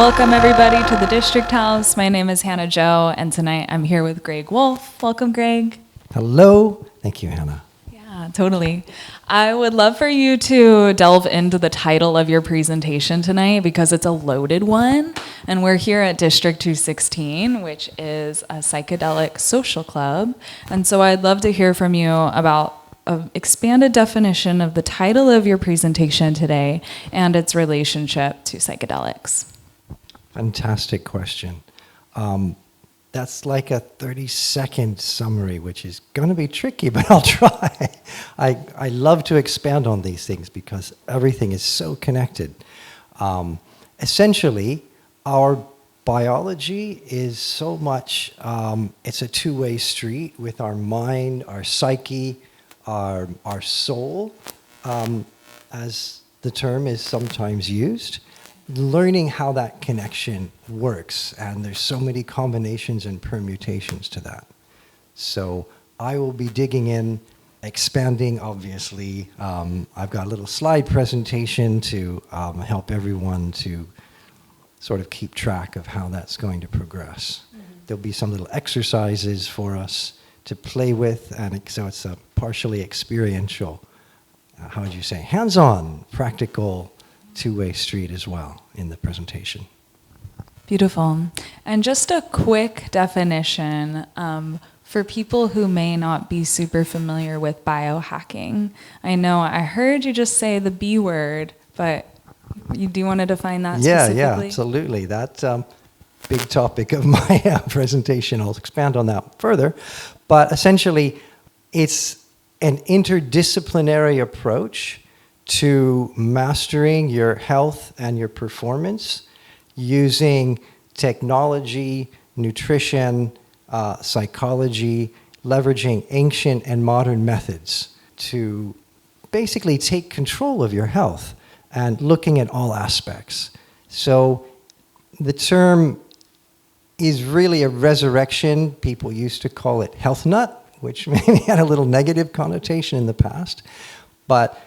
Welcome everybody to the District House. My name is Hannah Jo, and tonight I'm here with Greg Wolfe. Welcome, Greg. Hello. Thank you, Hannah. Yeah, totally. I would love for you to delve into the title of your presentation tonight because it's a loaded one. And we're here at District216, which is a psychedelic social club. And so I'd love to hear from you about an expanded definition of the title of your presentation today and its relationship to psychedelics. Fantastic question. That's like a 30-second summary, which is going to be tricky, but I'll try. I love to expand on these things because everything is so connected. Essentially, our biology is so much, it's a two-way street with our mind, our psyche, our soul, as the term is sometimes used. Learning how that connection works, and there's so many combinations and permutations to that. So I will be digging in, expanding, obviously. I've got a little slide presentation to help everyone to sort of keep track of how that's going to progress. Mm-hmm. There'll be some little exercises for us to play with, and so it's a partially experiential, how would you say, hands-on, practical, two-way street as well in the presentation. Beautiful. And just a quick definition for people who may not be super familiar with biohacking. I know I heard you just say the B word, but do you want to define that specifically? Yeah, absolutely. That's a big topic of my presentation. I'll expand on that further. But essentially, it's an interdisciplinary approach to mastering your health and your performance using technology, nutrition, psychology, leveraging ancient and modern methods to basically take control of your health and looking at all aspects. So the term is really a resurrection. People used to call it health nut, which maybe had a little negative connotation in the past, but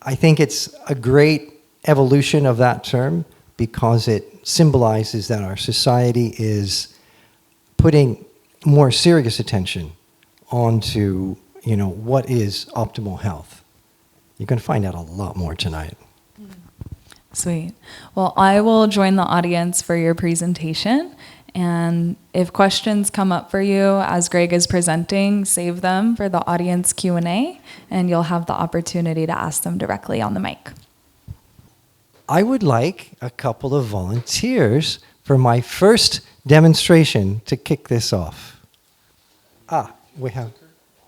I think it's a great evolution of that term because it symbolizes that our society is putting more serious attention onto, what is optimal health. You're going to find out a lot more tonight. Sweet. Well, I will join the audience for your presentation. And if questions come up for you as Greg is presenting, save them for the audience Q&A, and you'll have the opportunity to ask them directly on the mic. I would like a couple of volunteers for my first demonstration to kick this off. We have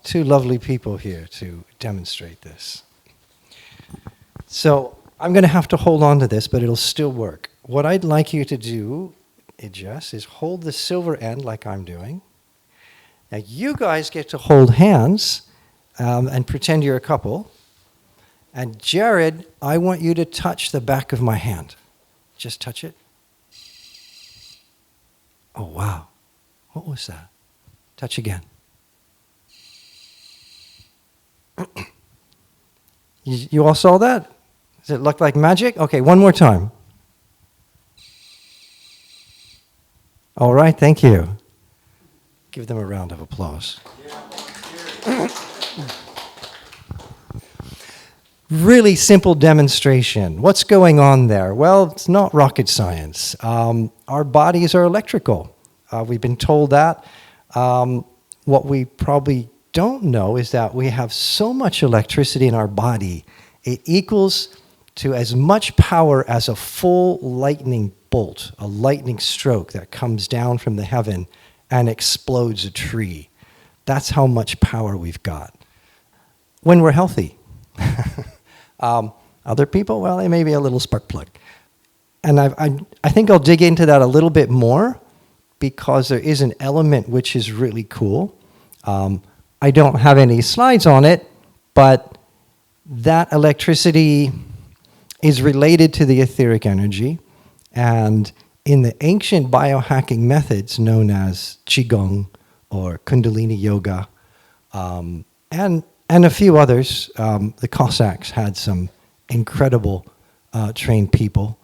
two lovely people here to demonstrate this. So I'm going to have to hold on to this, but it'll still work. What I'd like you to do, Jess, is hold the silver end like I'm doing. Now you guys get to hold hands and pretend you're a couple. And Jared, I want you to touch the back of my hand. Just touch it. Oh, wow. What was that? Touch again. You all saw that? Does it look like magic? Okay, one more time. All right, thank you. Give them a round of applause. Really simple demonstration. What's going on there? Well, it's not rocket science. Our bodies are electrical. We've been told that. What we probably don't know is that we have so much electricity in our body, it equals to as much power as a full lightning bolt, a lightning stroke that comes down from the heaven and explodes a tree. That's how much power we've got when we're healthy. Other people, well, they may be a little spark plug. And I think I'll dig into that a little bit more because there is an element which is really cool. I don't have any slides on it, but that electricity is related to the etheric energy. And in the ancient biohacking methods known as Qigong or Kundalini Yoga, and a few others, the Cossacks had some incredible trained people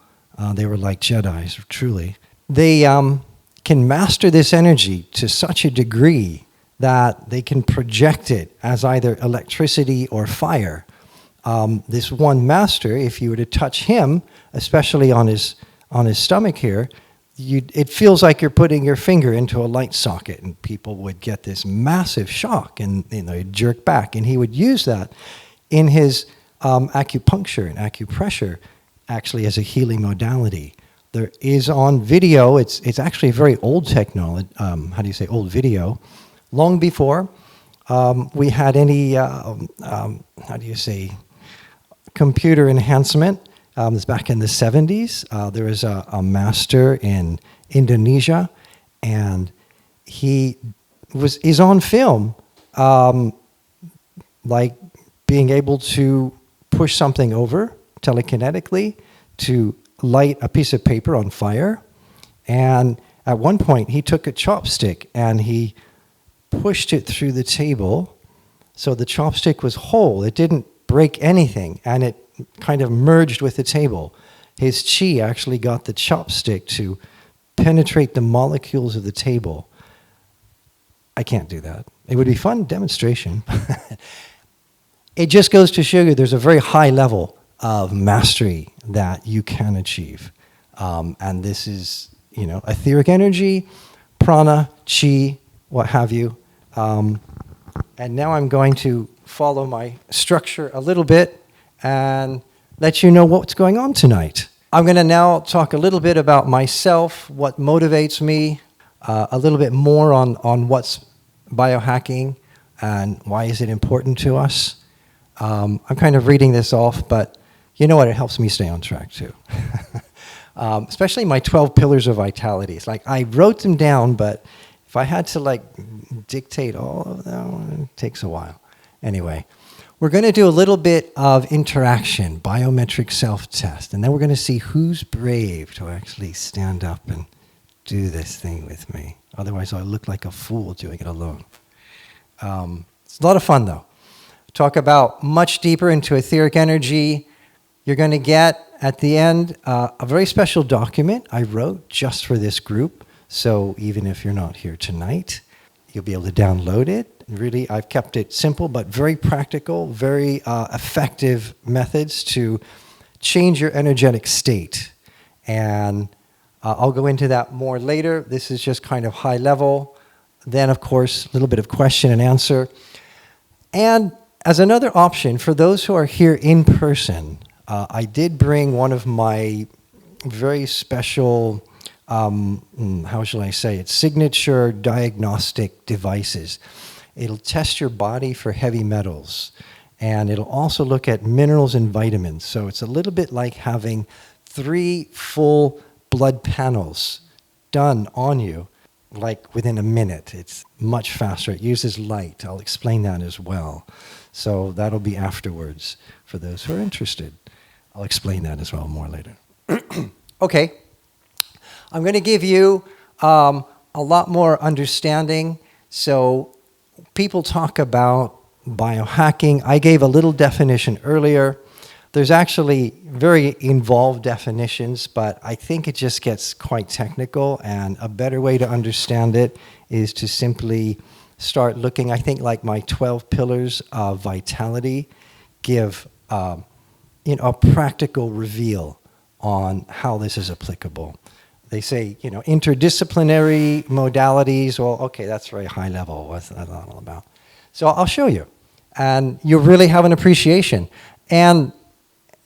They were like Jedis, truly. They can master this energy to such a degree that they can project it as either electricity or fire. This one master, if you were to touch him, especially on his stomach here, it feels like you're putting your finger into a light socket, and people would get this massive shock, and they'd jerk back. And he would use that in his acupuncture and acupressure, actually as a healing modality. There is on video. It's actually a very old technology. Old video. Long before we had any computer enhancement. It's back in the 70s. There was a master in Indonesia, and he is on film, like being able to push something over telekinetically, to light a piece of paper on fire. And at one point, he took a chopstick and he pushed it through the table, so the chopstick was whole. It didn't break anything, and it kind of merged with the table. His chi actually got the chopstick to penetrate the molecules of the table. I can't do that. It would be fun demonstration. It just goes to show you there's a very high level of mastery that you can achieve. And this is, etheric energy, prana, chi, what have you. And now I'm going to follow my structure a little bit and let you know what's going on tonight. I'm going to now talk a little bit about myself, what motivates me, a little bit more on what's biohacking and why is it important to us. I'm kind of reading this off, but you know what? It helps me stay on track too. Especially my 12 pillars of vitality. It's like I wrote them down, but if I had to dictate all of them, it takes a while. Anyway, we're going to do a little bit of interaction, biometric self-test, and then we're going to see who's brave to actually stand up and do this thing with me. Otherwise, I'll look like a fool doing it alone. It's a lot of fun, though. Talk about much deeper into etheric energy. You're going to get, at the end, a very special document I wrote just for this group. So even if you're not here tonight, you'll be able to download it. Really, I've kept it simple, but very practical, very effective methods to change your energetic state. And I'll go into that more later. This is just kind of high level. Then, of course, a little bit of question and answer. And as another option, for those who are here in person, I did bring one of my very special, signature diagnostic devices. It'll test your body for heavy metals, and it'll also look at minerals and vitamins. So it's a little bit like having 3 full blood panels done on you, like within a minute. It's much faster. It uses light. I'll explain that as well. So that'll be afterwards for those who are interested. I'll explain that as well more later. Okay. I'm going to give you a lot more understanding. So people talk about biohacking. I gave a little definition earlier. There's actually very involved definitions, but I think it just gets quite technical, and a better way to understand it is to simply start looking. I think like my 12 pillars of vitality give a practical reveal on how this is applicable. They say, interdisciplinary modalities. Well, okay, that's very high level. What's that all about? So I'll show you. And you'll really have an appreciation. And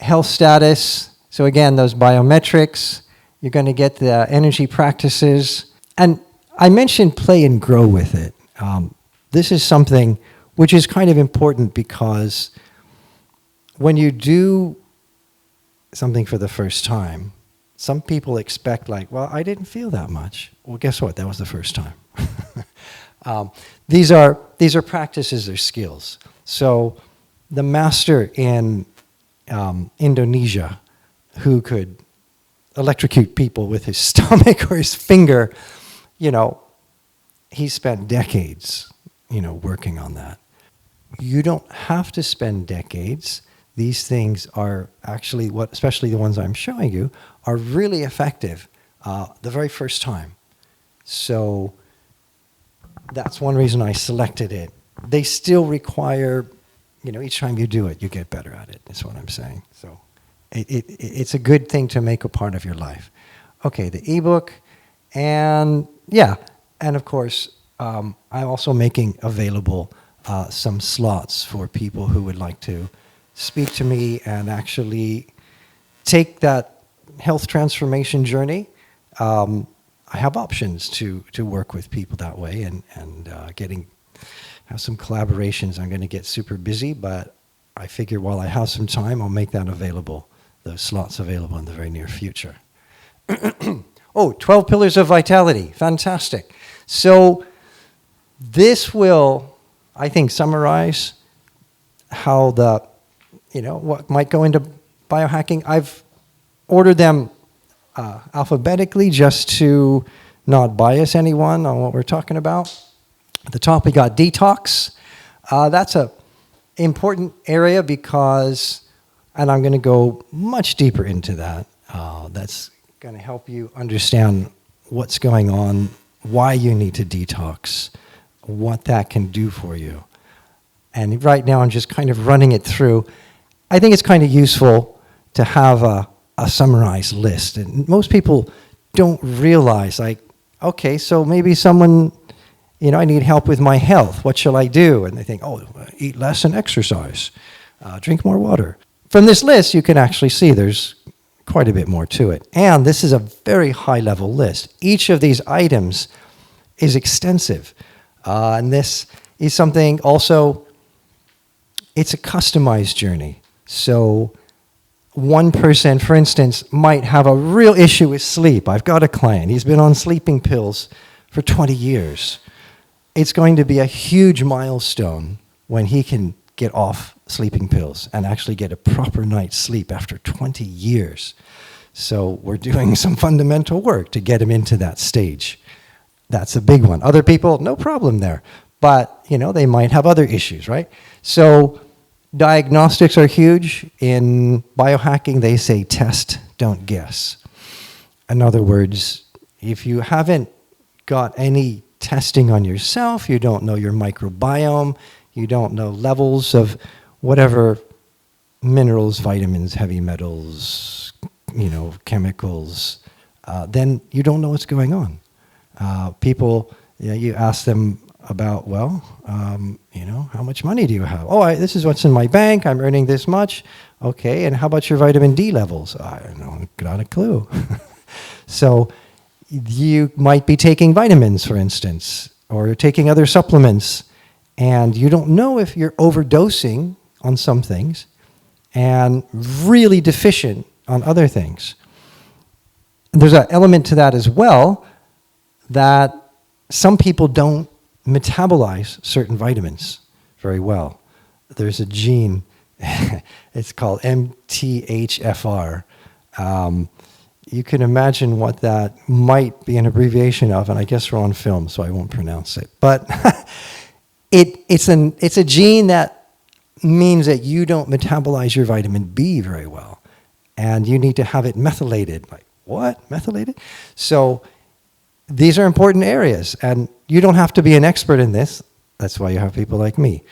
health status. So again, those biometrics. You're going to get the energy practices. And I mentioned play and grow with it. This is something which is kind of important, because when you do something for the first time, some people expect I didn't feel that much. Well, guess what? That was the first time. These are practices, they're skills. So the master in Indonesia, who could electrocute people with his stomach or his finger, he spent decades, working on that. You don't have to spend decades. these things are actually especially the ones I'm showing you, are really effective the very first time. So that's one reason I selected it. They still require, each time you do it, you get better at it, is what I'm saying. So it's a good thing to make a part of your life. Okay, the ebook, and of course, I'm also making available some slots for people who would like to speak to me and actually take that health transformation journey. I have options to work with people that way and have some collaborations. I'm going to get super busy, but I figure while I have some time, I'll make that available, those slots available in the very near future. 12 Pillars of Vitality. Fantastic. So this will, I think, summarize how what might go into biohacking. I've ordered them alphabetically just to not bias anyone on what we're talking about. At the top, we got detox. That's an important area because, and I'm going to go much deeper into that. That's going to help you understand what's going on, why you need to detox, what that can do for you. And right now, I'm just kind of running it through. I think it's kind of useful to have a summarized list. And most people don't realize, okay, so maybe someone, I need help with my health. What shall I do? And they think, eat less and exercise. Drink more water. From this list, you can actually see there's quite a bit more to it. And this is a very high-level list. Each of these items is extensive. And this is something also, it's a customized journey. So one person, for instance, might have a real issue with sleep. I've got a client. He's been on sleeping pills for 20 years. It's going to be a huge milestone when he can get off sleeping pills and actually get a proper night's sleep after 20 years. So we're doing some fundamental work to get him into that stage. That's a big one. Other people, no problem there. But, they might have other issues, right? So diagnostics are huge. In biohacking, they say test, don't guess. In other words, if you haven't got any testing on yourself, you don't know your microbiome, you don't know levels of whatever minerals, vitamins, heavy metals, chemicals, then you don't know what's going on. People, you ask them about, how much money do you have? This is what's in my bank. I'm earning this much. Okay, and how about your vitamin D levels? I don't know, not a clue. So you might be taking vitamins, for instance, or you're taking other supplements, and you don't know if you're overdosing on some things and really deficient on other things. There's an element to that as well, that some people don't metabolize certain vitamins very well. There's a gene, it's called MTHFR. You can imagine what that might be an abbreviation of, and I guess we're on film, so I won't pronounce it. But it's a gene that means that you don't metabolize your vitamin B very well, and you need to have it methylated. Like, what? Methylated? So these are important areas, and you don't have to be an expert in this. That's why you have people like me.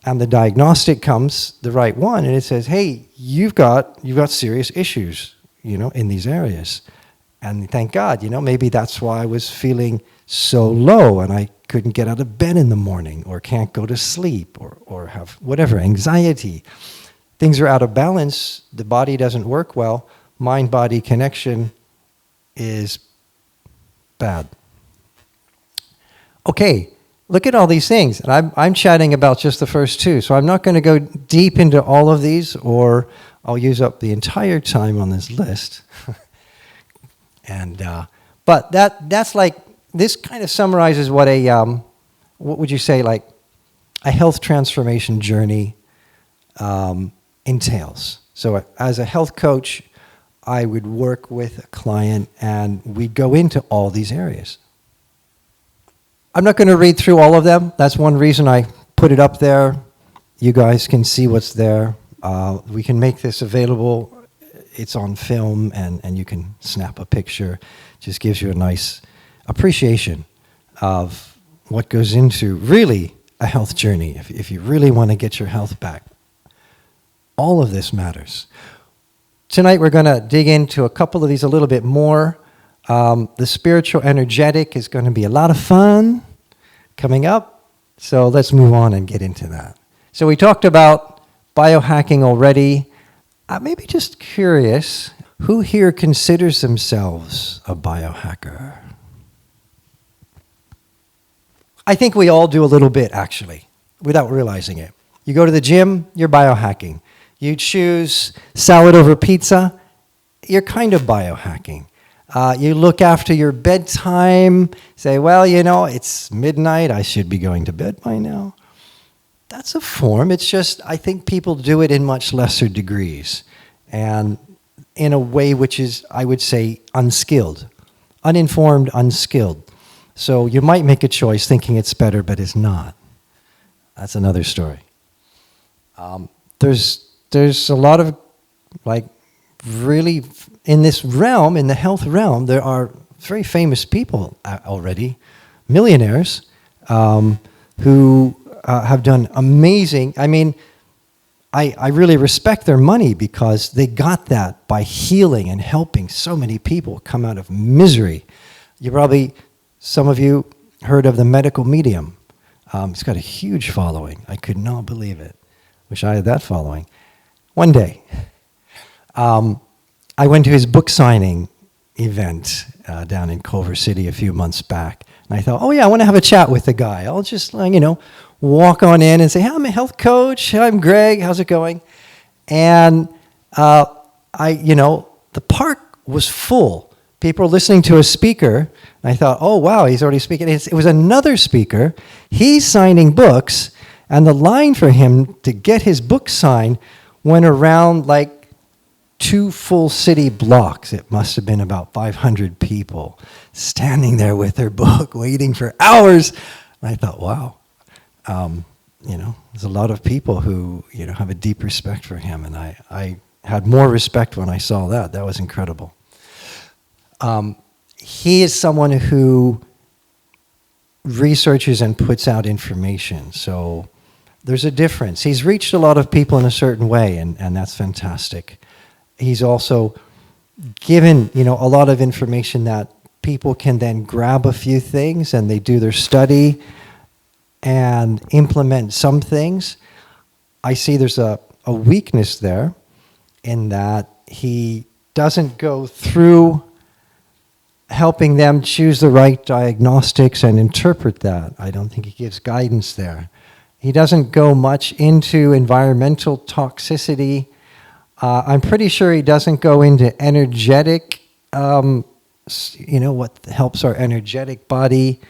And the diagnostic comes, the right one, and it says, hey, you've got serious issues, in these areas. And thank God, maybe that's why I was feeling so low and I couldn't get out of bed in the morning, or can't go to sleep, or have whatever, anxiety. Things are out of balance, the body doesn't work well, mind-body connection is bad. Okay, look at all these things. And I'm chatting about just the first two, so I'm not going to go deep into all of these, or I'll use up the entire time on this list. But that's like, this kind of summarizes what what would you say, like a health transformation journey entails. So as a health coach, I would work with a client and we'd go into all these areas. I'm not going to read through all of them. That's one reason I put it up there. You guys can see what's there. We can make this available. It's on film, and you can snap a picture. Just gives you a nice appreciation of what goes into really a health journey. If you really want to get your health back, all of this matters. Tonight we're going to dig into a couple of these a little bit more. The spiritual energetic is going to be a lot of fun coming up. So let's move on and get into that. So we talked about biohacking already. Maybe just curious, who here considers themselves a biohacker? I think we all do a little bit, actually, without realizing it. You go to the gym, you're biohacking. You choose salad over pizza, you're kind of biohacking. You look after your bedtime, say, well, it's midnight, I should be going to bed by now. That's a form. It's just, I think people do it in much lesser degrees and in a way which is, I would say, unskilled, uninformed, unskilled. So you might make a choice thinking it's better, but it's not. That's another story. There's a lot of, really, in this realm, in the health realm, there are very famous people already, millionaires, who have done amazing. I mean, I really respect their money because they got that by healing and helping so many people come out of misery. Some of you heard of the medical medium. He's got a huge following. I could not believe it. Wish I had that following. One day, I went to his book signing event down in Culver City a few months back. And I thought, oh yeah, I want to have a chat with the guy. I'll just, walk on in and say, hey, I'm a health coach. I'm Greg. How's it going? And the park was full. People were listening to a speaker. And I thought, oh wow, he's already speaking. It was another speaker. He's signing books. And the line for him to get his book signed went around 2 full city blocks. It must have been about 500 people standing there with their book, waiting for hours. And I thought, wow, there's a lot of people who, have a deep respect for him. And I had more respect when I saw that. That was incredible. He is someone who researches and puts out information. So there's a difference. He's reached a lot of people in a certain way, and that's fantastic. He's also given, a lot of information that people can then grab a few things and they do their study and implement some things. I see there's a weakness there in that he doesn't go through helping them choose the right diagnostics and interpret that. I don't think he gives guidance there. He doesn't go much into environmental toxicity. I'm pretty sure he doesn't go into energetic, what helps our energetic body,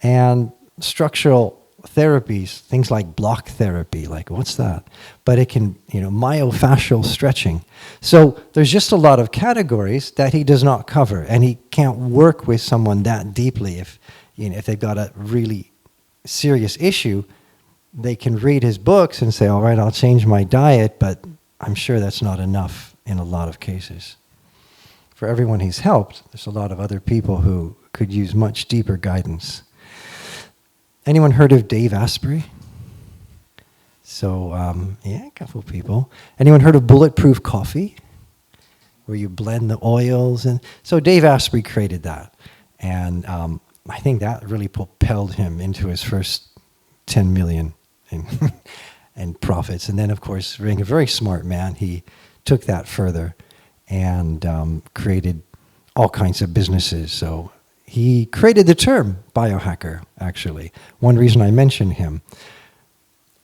and structural therapies, things like block therapy, what's that? But it can, myofascial stretching. So there's just a lot of categories that he does not cover, and he can't work with someone that deeply. If they've got a really serious issue, they can read his books and say, all right, I'll change my diet, but I'm sure that's not enough in a lot of cases. For everyone he's helped, there's a lot of other people who could use much deeper guidance. Anyone heard of Dave Asprey? So, a couple people. Anyone heard of bulletproof coffee? Where you blend the oils. And so Dave Asprey created that. And I think that really propelled him into his first 10 million in profits. And then, of course, being a very smart man, he took that further and created all kinds of businesses. So he created the term biohacker, actually. One reason I mention him.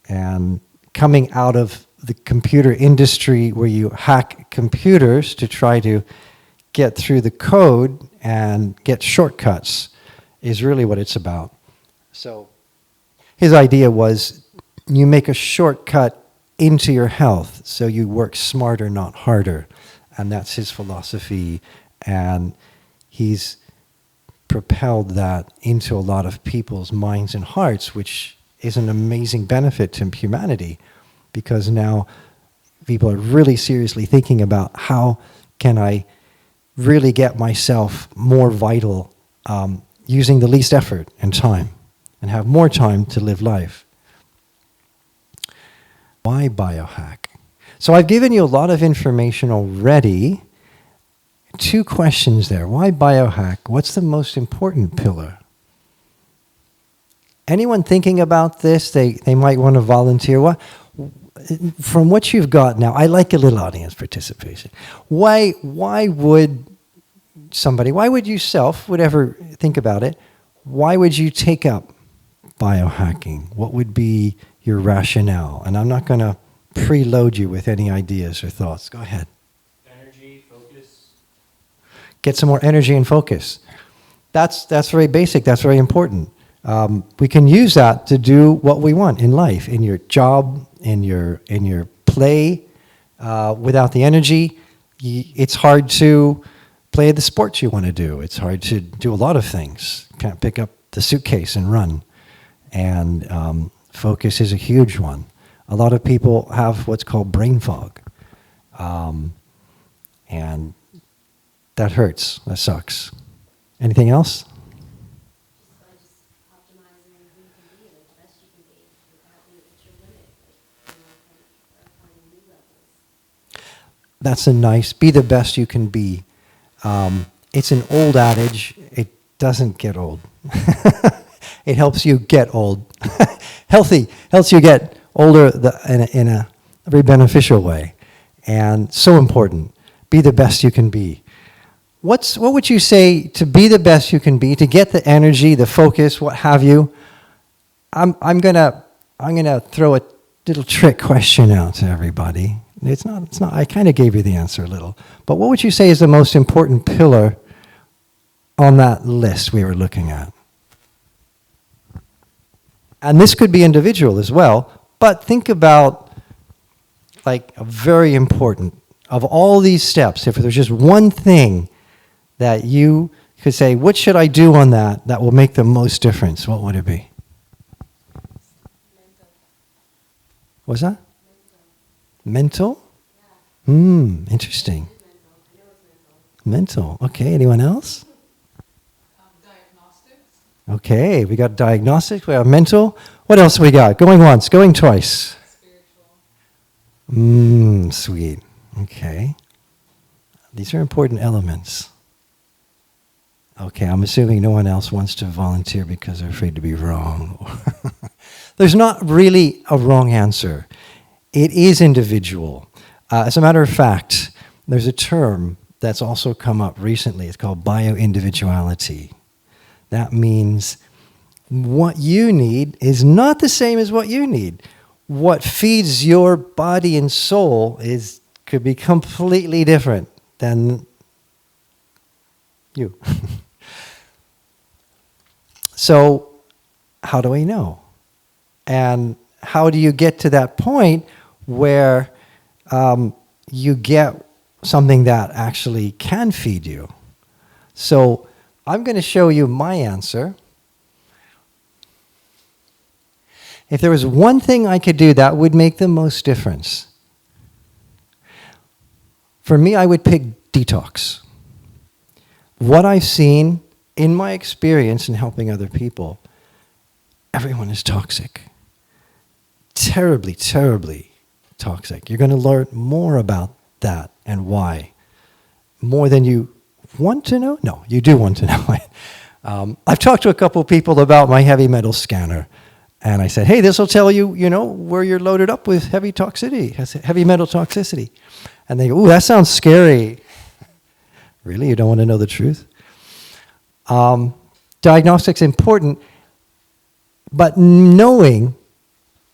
And coming out of the computer industry where you hack computers to try to get through the code and get shortcuts is really what it's about. So his idea was you make a shortcut into your health, so you work smarter, not harder. And that's his philosophy. And he's propelled that into a lot of people's minds and hearts, which is an amazing benefit to humanity, because now people are really seriously thinking about how can I really get myself more vital using the least effort and time and have more time to live life. Why biohack? So I've given you a lot of information already. 2 questions there. Why biohack? What's the most important pillar? Anyone thinking about this, they might want to volunteer. What, from what you've got now, I like a little audience participation. Why would somebody, why would yourself, would ever think about it, why would you take up biohacking? What would be your rationale? And I'm not going to preload you with any ideas or thoughts. Go ahead. Energy, focus. Get some more energy and focus. That's very basic. That's very important. We can use that to do what we want in life, in your job, in your play. Without the energy, it's hard to play the sports you want to do. It's hard to do a lot of things. You can't pick up the suitcase and run. And focus is a huge one. A lot of people have what's called brain fog. And that hurts. That sucks. Anything else? That's a nice, be the best you can be. It's an old adage. It doesn't get old. It helps you get old. Healthy helps you get older in a very beneficial way. And so important. Be the best you can be. What would you say to be the best you can be, to get the energy, the focus, what have you? I'm gonna throw a little trick question out to everybody. It's not, I kind of gave you the answer a little. But what would you say is the most important pillar on that list we were looking at? And this could be individual as well, but think about like a very important, of all these steps, if there's just one thing that you could say, what should I do on that will make the most difference, what would it be? Mental. What's that? Mental? Mental? Interesting. I know it's mental. Mental. Okay, anyone else? Diagnostics. Okay, we got diagnostics, we have mental. What else we got? Going once, going twice. Spiritual. Sweet. Okay. These are important elements. Okay, I'm assuming no one else wants to volunteer because they're afraid to be wrong. There's not really a wrong answer. It is individual. As a matter of fact, there's a term that's also come up recently. It's called bioindividuality. That means what you need is not the same as what you need. What feeds your body and soul could be completely different than you. So, how do we know? And how do you get to that point where you get something that actually can feed you? So, I'm going to show you my answer. If there was one thing I could do that would make the most difference, for me, I would pick detox. What I've seen in my experience in helping other people, everyone is toxic. Terribly, terribly toxic. You're going to learn more about that and why. More than you want to know? No, you do want to know. I've talked to a couple of people about my heavy metal scanner. And I said, hey, this will tell you, where you're loaded up with heavy metal toxicity. And they go, ooh, that sounds scary. Really? You don't want to know the truth? Diagnostics important, but knowing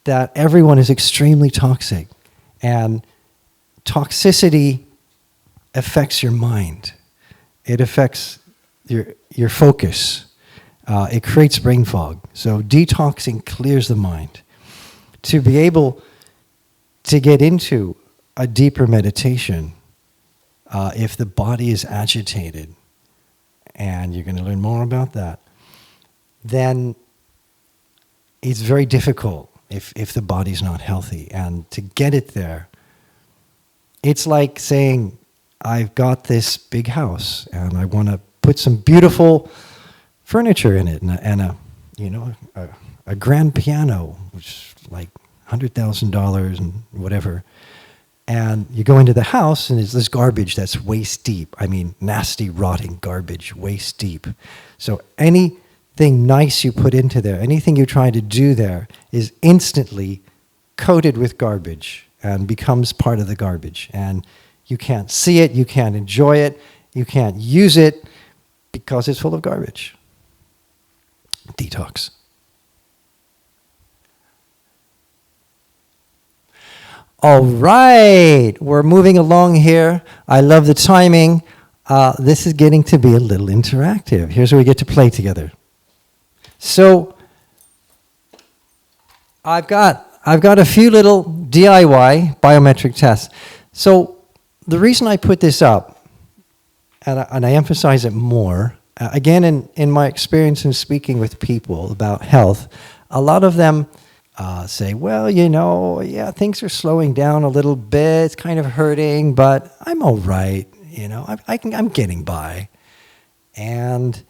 that everyone is extremely toxic, and toxicity affects your mind. It affects your focus. It creates brain fog. So detoxing clears the mind. To be able to get into a deeper meditation, if the body is agitated, and you're going to learn more about that, then it's very difficult if the body's not healthy. And to get it there, It's like saying, I've got this big house and I want to put some beautiful furniture in it and a grand piano, which is like $100,000 and whatever. And you go into the house and there's this garbage that's waist deep. I mean, nasty, rotting garbage, waist deep. So anything nice you put into there, anything you try to do there is instantly coated with garbage and becomes part of the garbage. And you can't see it, you can't enjoy it, you can't use it because it's full of garbage. Detox. All right, we're moving along here. I love the timing. This is getting to be a little interactive. Here's where we get to play together. So I've got a few little DIY biometric tests. So the reason I put this up, and I emphasize it more, again, in my experience in speaking with people about health, a lot of them say, well, things are slowing down a little bit. It's kind of hurting, but I'm all right. I'm getting by. And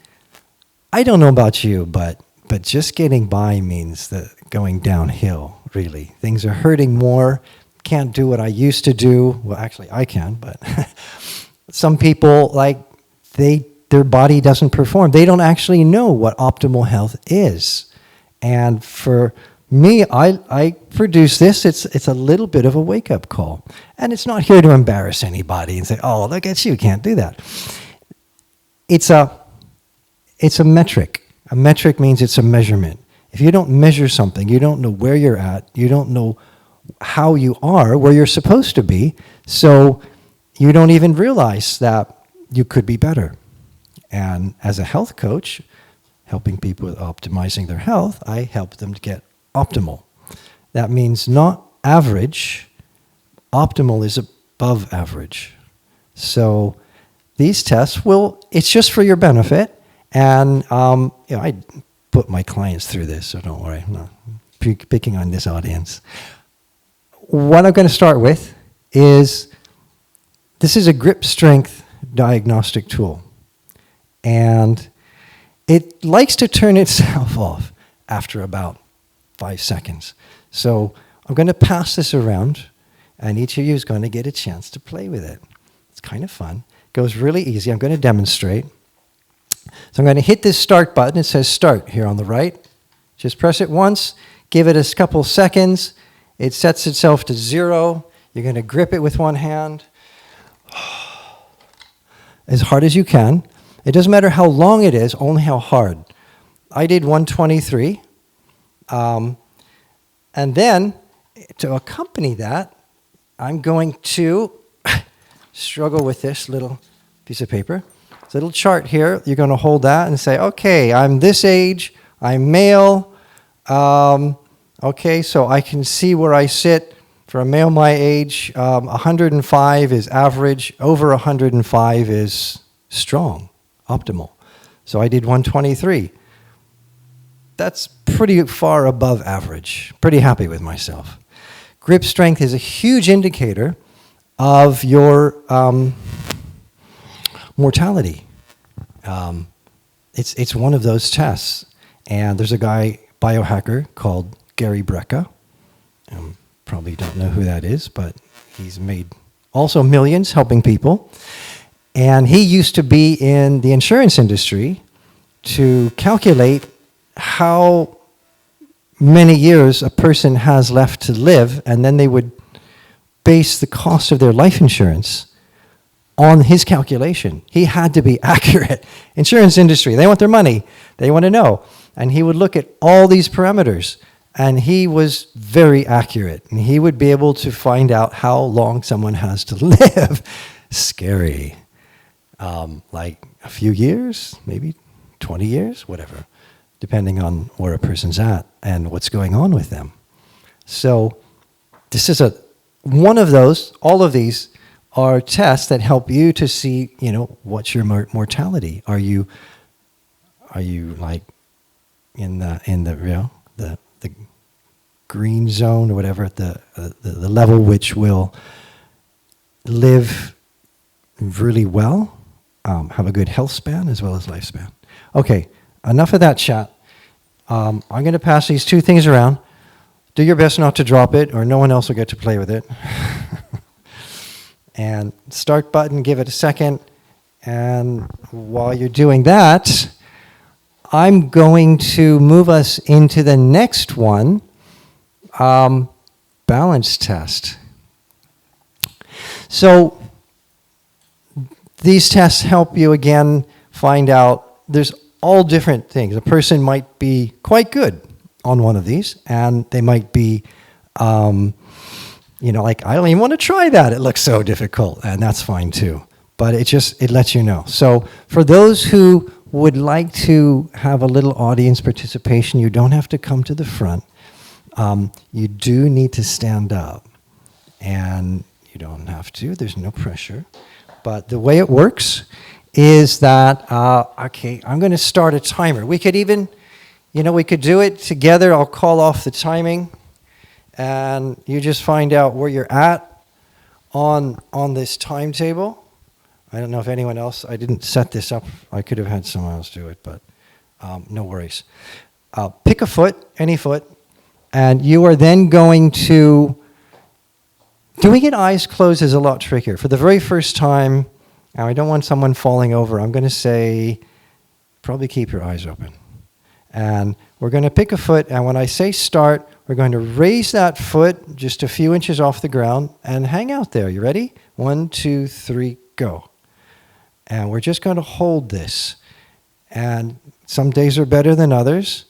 I don't know about you, but just getting by means that going downhill, really. Things are hurting more. Can't do what I used to do. Well, actually, I can, but some people, their body doesn't perform. They don't actually know what optimal health is. And for me, I produce this. It's a little bit of a wake-up call. And it's not here to embarrass anybody and say, oh, look at you, can't do that. It's a metric. A metric means it's a measurement. If you don't measure something, you don't know where you're at, you don't know how you are, where you're supposed to be, so you don't even realize that you could be better. And as a health coach, helping people with optimizing their health, I help them to get optimal. That means not average. Optimal is above average. So these tests it's just for your benefit. And I put my clients through this, so don't worry. I'm not picking on this audience. What I'm going to start with is, this is a grip strength diagnostic tool. And it likes to turn itself off after about 5 seconds. So I'm going to pass this around, and each of you is going to get a chance to play with it. It's kind of fun. It goes really easy. I'm going to demonstrate. So I'm going to hit this start button. It says start here on the right. Just press it once. Give it a couple seconds. It sets itself to 0. You're going to grip it with one hand as hard as you can. It doesn't matter how long it is, only how hard. I did 123. And then, to accompany that, I'm going to struggle with this little piece of paper. It's a little chart here. You're going to hold that and say, okay, I'm this age, I'm male. Okay, so I can see where I sit. For a male my age, 105 is average. Over 105 is strong, optimal. So I did 123. That's pretty far above average. Pretty happy with myself. Grip strength is a huge indicator of your mortality. It's one of those tests. And there's a guy, biohacker, called Gary Brecka. Probably don't know who that is, but he's made also millions helping people. And he used to be in the insurance industry to calculate how many years a person has left to live, and then they would base the cost of their life insurance on his calculation. He had to be accurate. Insurance industry, they want their money. They want to know. And he would look at all these parameters, and he was very accurate. And he would be able to find out how long someone has to live. Scary. Like a few years, maybe 20 years, whatever, depending on where a person's at and what's going on with them. So this is one of those. All of these are tests that help you to see, what's your mortality. Are you like in the green zone or whatever, the level which will live really well, have a good health span as well as lifespan. Okay, enough of that chat. I'm going to pass these two things around. Do your best not to drop it, or no one else will get to play with it. And start button, give it a second. And while you're doing that, I'm going to move us into the next one, balance test. So these tests help you, again, find out there's all different things. A person might be quite good on one of these, and they might be, like, I don't even want to try that. It looks so difficult, and that's fine too. But it lets you know. So for those who would like to have a little audience participation, you don't have to come to the front. You do need to stand up, and you don't have to. There's no pressure. But the way it works is that, I'm going to start a timer. We could even, we could do it together. I'll call off the timing, and you just find out where you're at on this timetable. I don't know if anyone else, I didn't set this up. I could have had someone else do it, but no worries. Pick a foot, any foot, and you are then going to, doing it eyes closed is a lot trickier. For the very first time, now I don't want someone falling over, I'm going to say, probably keep your eyes open. And we're going to pick a foot, and when I say start, we're going to raise that foot just a few inches off the ground and hang out there. You ready? 1, 2, 3, go. And we're just going to hold this. And some days are better than others.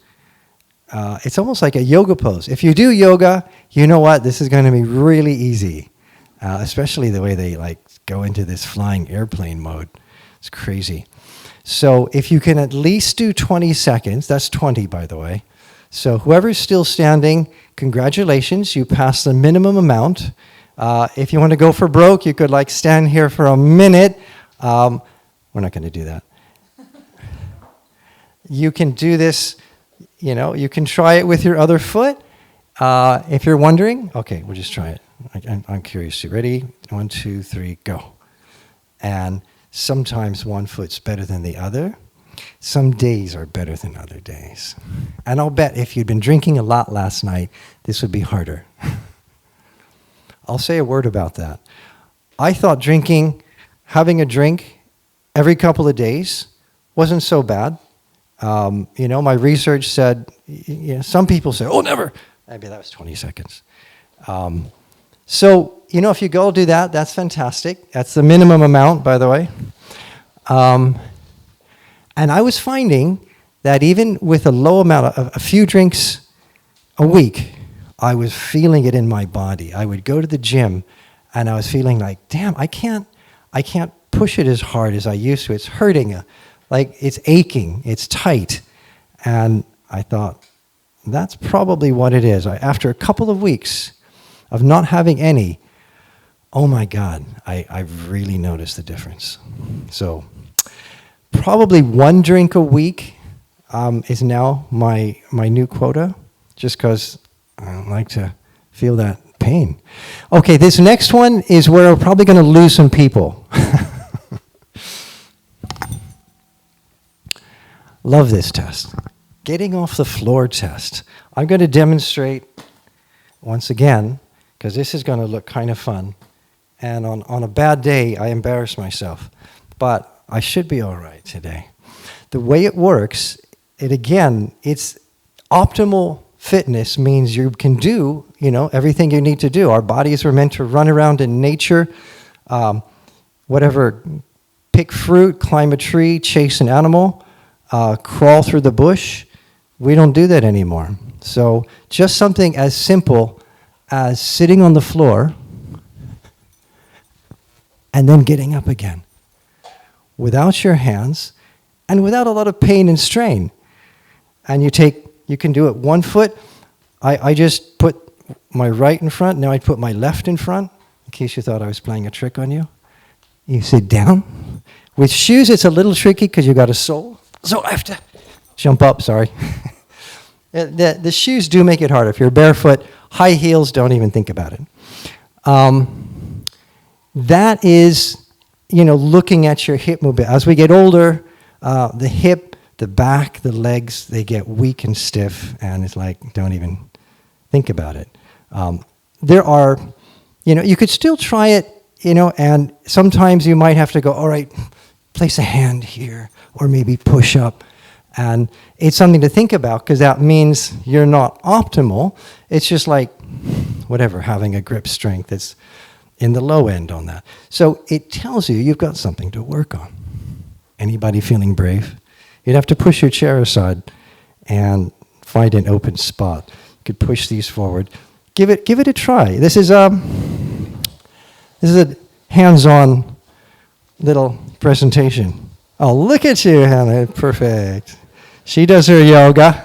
It's almost like a yoga pose. If you do yoga, you know what? This is going to be really easy, especially the way they go into this flying airplane mode. It's crazy. So if you can at least do 20 seconds, that's 20, by the way. So whoever's still standing, congratulations, you passed the minimum amount. If you want to go for broke, you could stand here for a minute. We're not going to do that. You can do this, you can try it with your other foot. If you're wondering, okay, we'll just try it. I'm curious. You ready? 1, 2, 3, go. And sometimes one foot's better than the other. Some days are better than other days. And I'll bet if you'd been drinking a lot last night, this would be harder. I'll say a word about that. I thought having a drink every couple of days wasn't so bad. My research said, some people say, oh, never. Maybe that was 20 seconds. So, if you go do that, that's fantastic. That's the minimum amount, by the way. And I was finding that even with a low amount of a few drinks a week, I was feeling it in my body. I would go to the gym, and I was feeling like, damn, I can't push it as hard as I used to. It's hurting. It's aching. It's tight. And I thought, that's probably what it is. After a couple of weeks of not having any, oh my God, I really noticed the difference. So probably 1 drink a week is now my new quota, just because I don't like to feel that pain. Okay, this next one is where we're probably going to lose some people. Love this test. Getting off the floor test. I'm going to demonstrate once again, because this is going to look kind of fun. And on a bad day, I embarrass myself. But I should be all right today. The way it works, it's optimal fitness means you can do, everything you need to do. Our bodies were meant to run around in nature, pick fruit, climb a tree, chase an animal, crawl through the bush. We don't do that anymore. So just something as simple as sitting on the floor and then getting up again without your hands and without a lot of pain and strain. And you can do it 1 foot. I just put my right in front. Now I put my left in front, in case you thought I was playing a trick on you. You sit down. With shoes, it's a little tricky because you got a sole. So I have to jump up, sorry. The shoes do make it harder. If you're barefoot, high heels, don't even think about it. that is, looking at your hip mobility. As we get older, the hip, the back, the legs, they get weak and stiff, and it's like, don't even think about it. There are, you could still try it, and sometimes you might have to go, all right, place a hand here, or maybe push up. And it's something to think about, because that means you're not optimal. It's just like, whatever, having a grip strength that's in the low end on that. So it tells you you've got something to work on. Anybody feeling brave? You'd have to push your chair aside and find an open spot. You could push these forward. Give it a try. This is a hands-on little presentation. Oh, look at you, Hannah. Perfect. She does her yoga.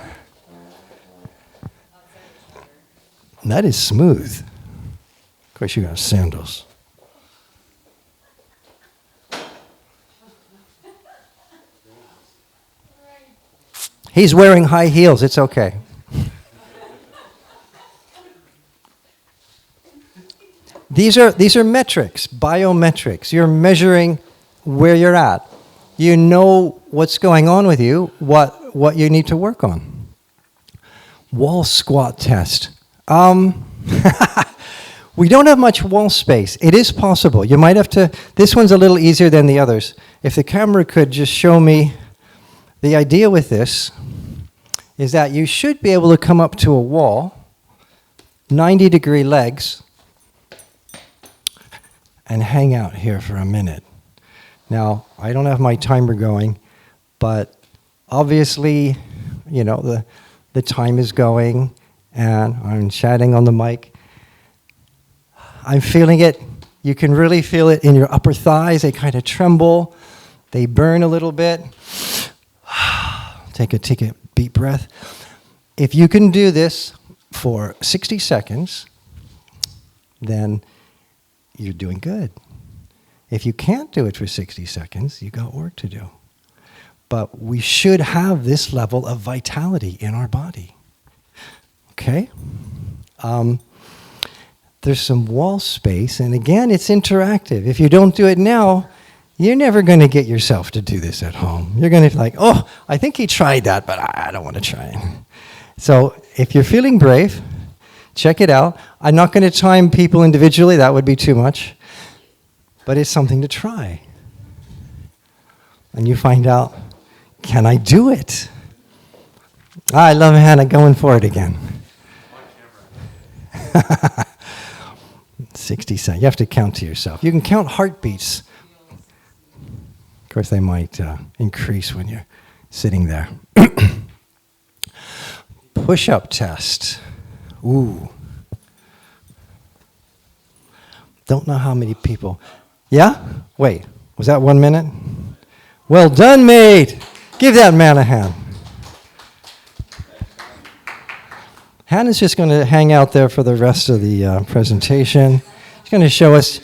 That is smooth. Of course, you got sandals. He's wearing high heels. It's okay. These are metrics, biometrics. You're measuring where you're at. You know what's going on with you, what you need to work on. Wall squat test. We don't have much wall space. It is possible. You might have to, this one's a little easier than the others. If the camera could just show me, the idea with this is that you should be able to come up to a wall, 90-degree legs, and hang out here for a minute. Now, I don't have my timer going, but obviously, the time is going, and I'm chatting on the mic. I'm feeling it. You can really feel it in your upper thighs. They kind of tremble. They burn a little bit. Take a deep breath. If you can do this for 60 seconds, then you're doing good. If you can't do it for 60 seconds, you got work to do. But we should have this level of vitality in our body. Okay? There's some wall space, and again, it's interactive. If you don't do it now, you're never going to get yourself to do this at home. You're going to be like, oh, I think he tried that, but I don't want to try it. So if you're feeling brave, check it out. I'm not going to time people individually. That would be too much. But it's something to try. And you find out, can I do it? I love Hannah going for it again. 60 seconds. You have to count to yourself. You can count heartbeats. Of course, they might increase when you're sitting there. Push-up test. Ooh. Don't know how many people. Yeah? Wait, was that 1 minute? Well done, mate. Give that man a hand. Hannah's just going to hang out there for the rest of the presentation. She's going to show us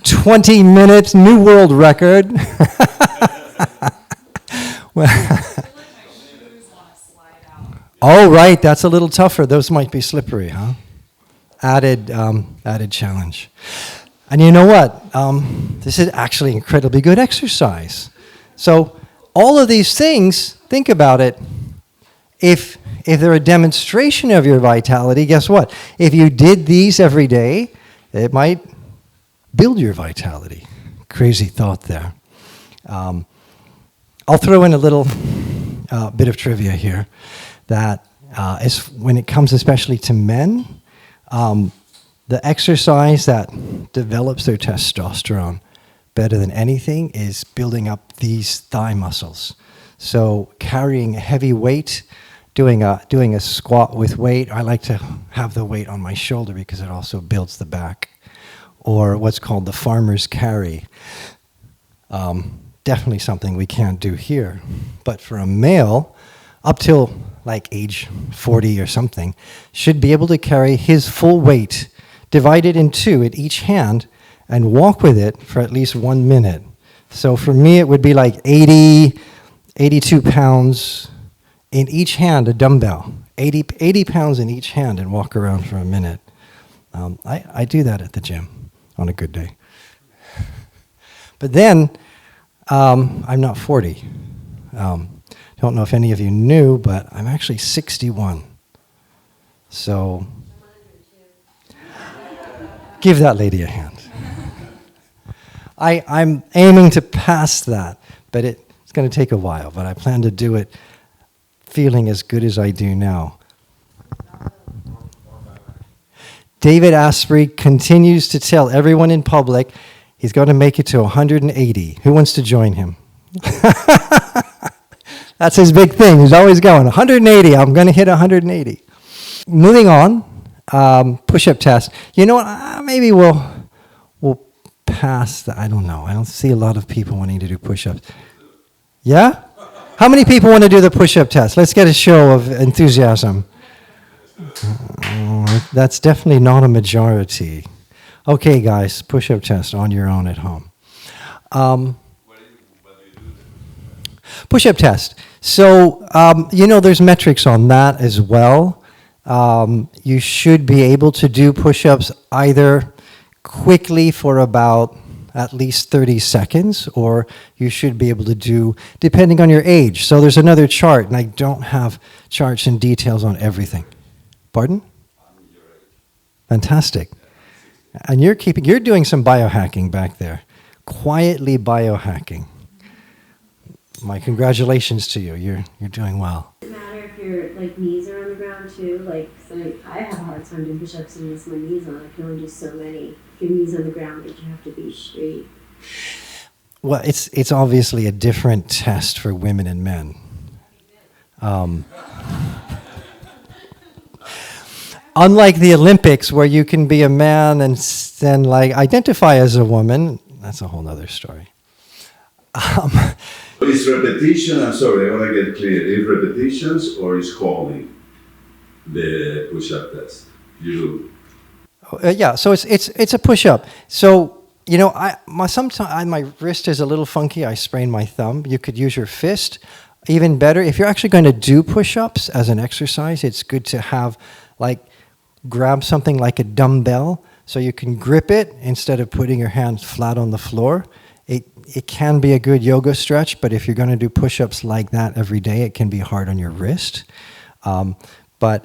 20 minutes, new world record. Oh, right, that's a little tougher. Those might be slippery, huh? Added challenge. And you know what? This is actually incredibly good exercise. So all of these things, think about it. If they're a demonstration of your vitality, guess what? If you did these every day, it might build your vitality. Crazy thought there. I'll throw in a little bit of trivia here that is when it comes especially to men, the exercise that develops their testosterone better than anything is building up these thigh muscles. So carrying a heavy weight, doing a squat with weight. I like to have the weight on my shoulder because it also builds the back. Or what's called the farmer's carry. Definitely something we can't do here. But for a male, up till like age 40 or something, should be able to carry his full weight, divided in two at each hand, and walk with it for at least 1 minute. So for me, it would be like 82 pounds in each hand, a dumbbell. 80 pounds in each hand and walk around for a minute. I do that at the gym. on a good day. But then, I'm not 40. Don't know if any of you knew, but I'm actually 61. So, give that lady a hand. I'm aiming to pass that, but it's going to take a while. But I plan to do it feeling as good as I do now. David Asprey continues to tell everyone in public he's going to make it to 180. Who wants to join him? That's his big thing. He's always going, 180, I'm going to hit 180. Moving on, push-up test. You know what? Maybe we'll pass that. I don't know. I don't see a lot of people wanting to do push-ups. Yeah? How many people want to do the push-up test? Let's get a show of enthusiasm. That's definitely not a majority. Okay, guys, push-up test on your own at home. Push-up test. So, there's metrics on that as well. You should be able to do push-ups either quickly for about at least 30 seconds, or you should be able to do, depending on your age. So there's another chart, and I don't have charts and details on everything. Pardon? Fantastic. And you're doing some biohacking back there. Quietly biohacking. My congratulations to you. You're doing well. Does it matter if your knees are on the ground too? So I have a hard time doing push-ups unless my knees on. I can only do so many. If your knees on the ground, but you have to be straight. Well, it's obviously a different test for women and men. Unlike the Olympics, where you can be a man and then identify as a woman, that's a whole other story. Is repetition, I'm sorry, I want to get clear, is repetitions or is holding the push-up test? Yeah, so it's a push-up. So, sometimes my wrist is a little funky. I sprained my thumb. You could use your fist. Even better, if you're actually going to do push-ups as an exercise, it's good to have, grab something like a dumbbell so you can grip it instead of putting your hands flat on the floor. It can be a good yoga stretch, but if you're going to do push-ups like that every day, it can be hard on your wrist. But,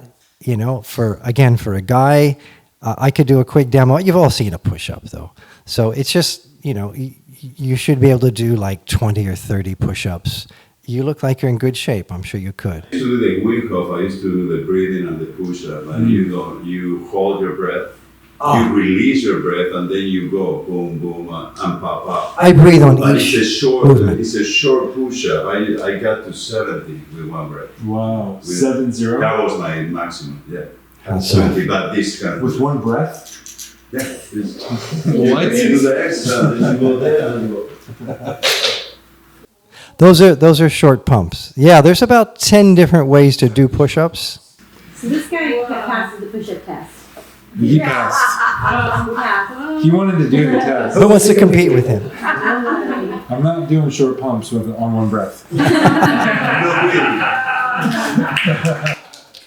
for a guy, I could do a quick demo. You've all seen a push-up, though. So it's just, you should be able to do 20 or 30 push-ups. You look like you're in good shape. I'm sure you could. I used to do the Wolfe. I used to do the breathing and the push-up. And you hold your breath. You release your breath and then you go boom, boom, and pop up. I breathe on but each movement. It's a short push-up. I got to 70 with one breath. Wow, 70? That was my maximum, yeah. That's 70, but this kind of... With one breath? Yeah. What? You do the exercise, you go there and you go... Those are short pumps. Yeah, there's about 10 different ways to do push-ups. So this guy passes the push-up test. He passed. He wanted to do the test. Who wants to compete with him? I'm not doing short pumps on one breath.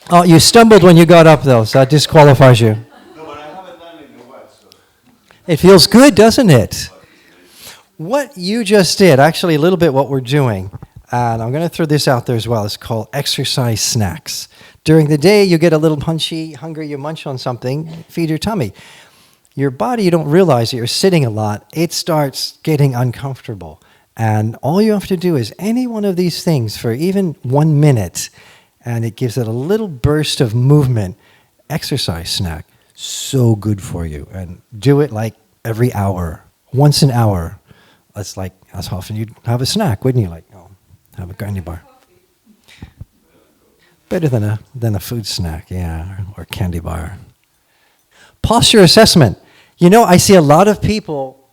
Oh, you stumbled when you got up, though, so that disqualifies you. No, but I haven't done it in a while, so... It feels good, doesn't it? What you just did, actually a little bit what we're doing, and I'm going to throw this out there as well, it's called exercise snacks. During the day, you get a little hungry, you munch on something, feed your tummy. Your body, you don't realize that you're sitting a lot, it starts getting uncomfortable. And all you have to do is any one of these things for even 1 minute, and it gives it a little burst of movement. Exercise snack, so good for you. And do it every hour, once an hour. That's as often you'd have a snack, wouldn't you? Have a candy bar. Better than a food snack, yeah, or candy bar. Posture assessment. I see a lot of people,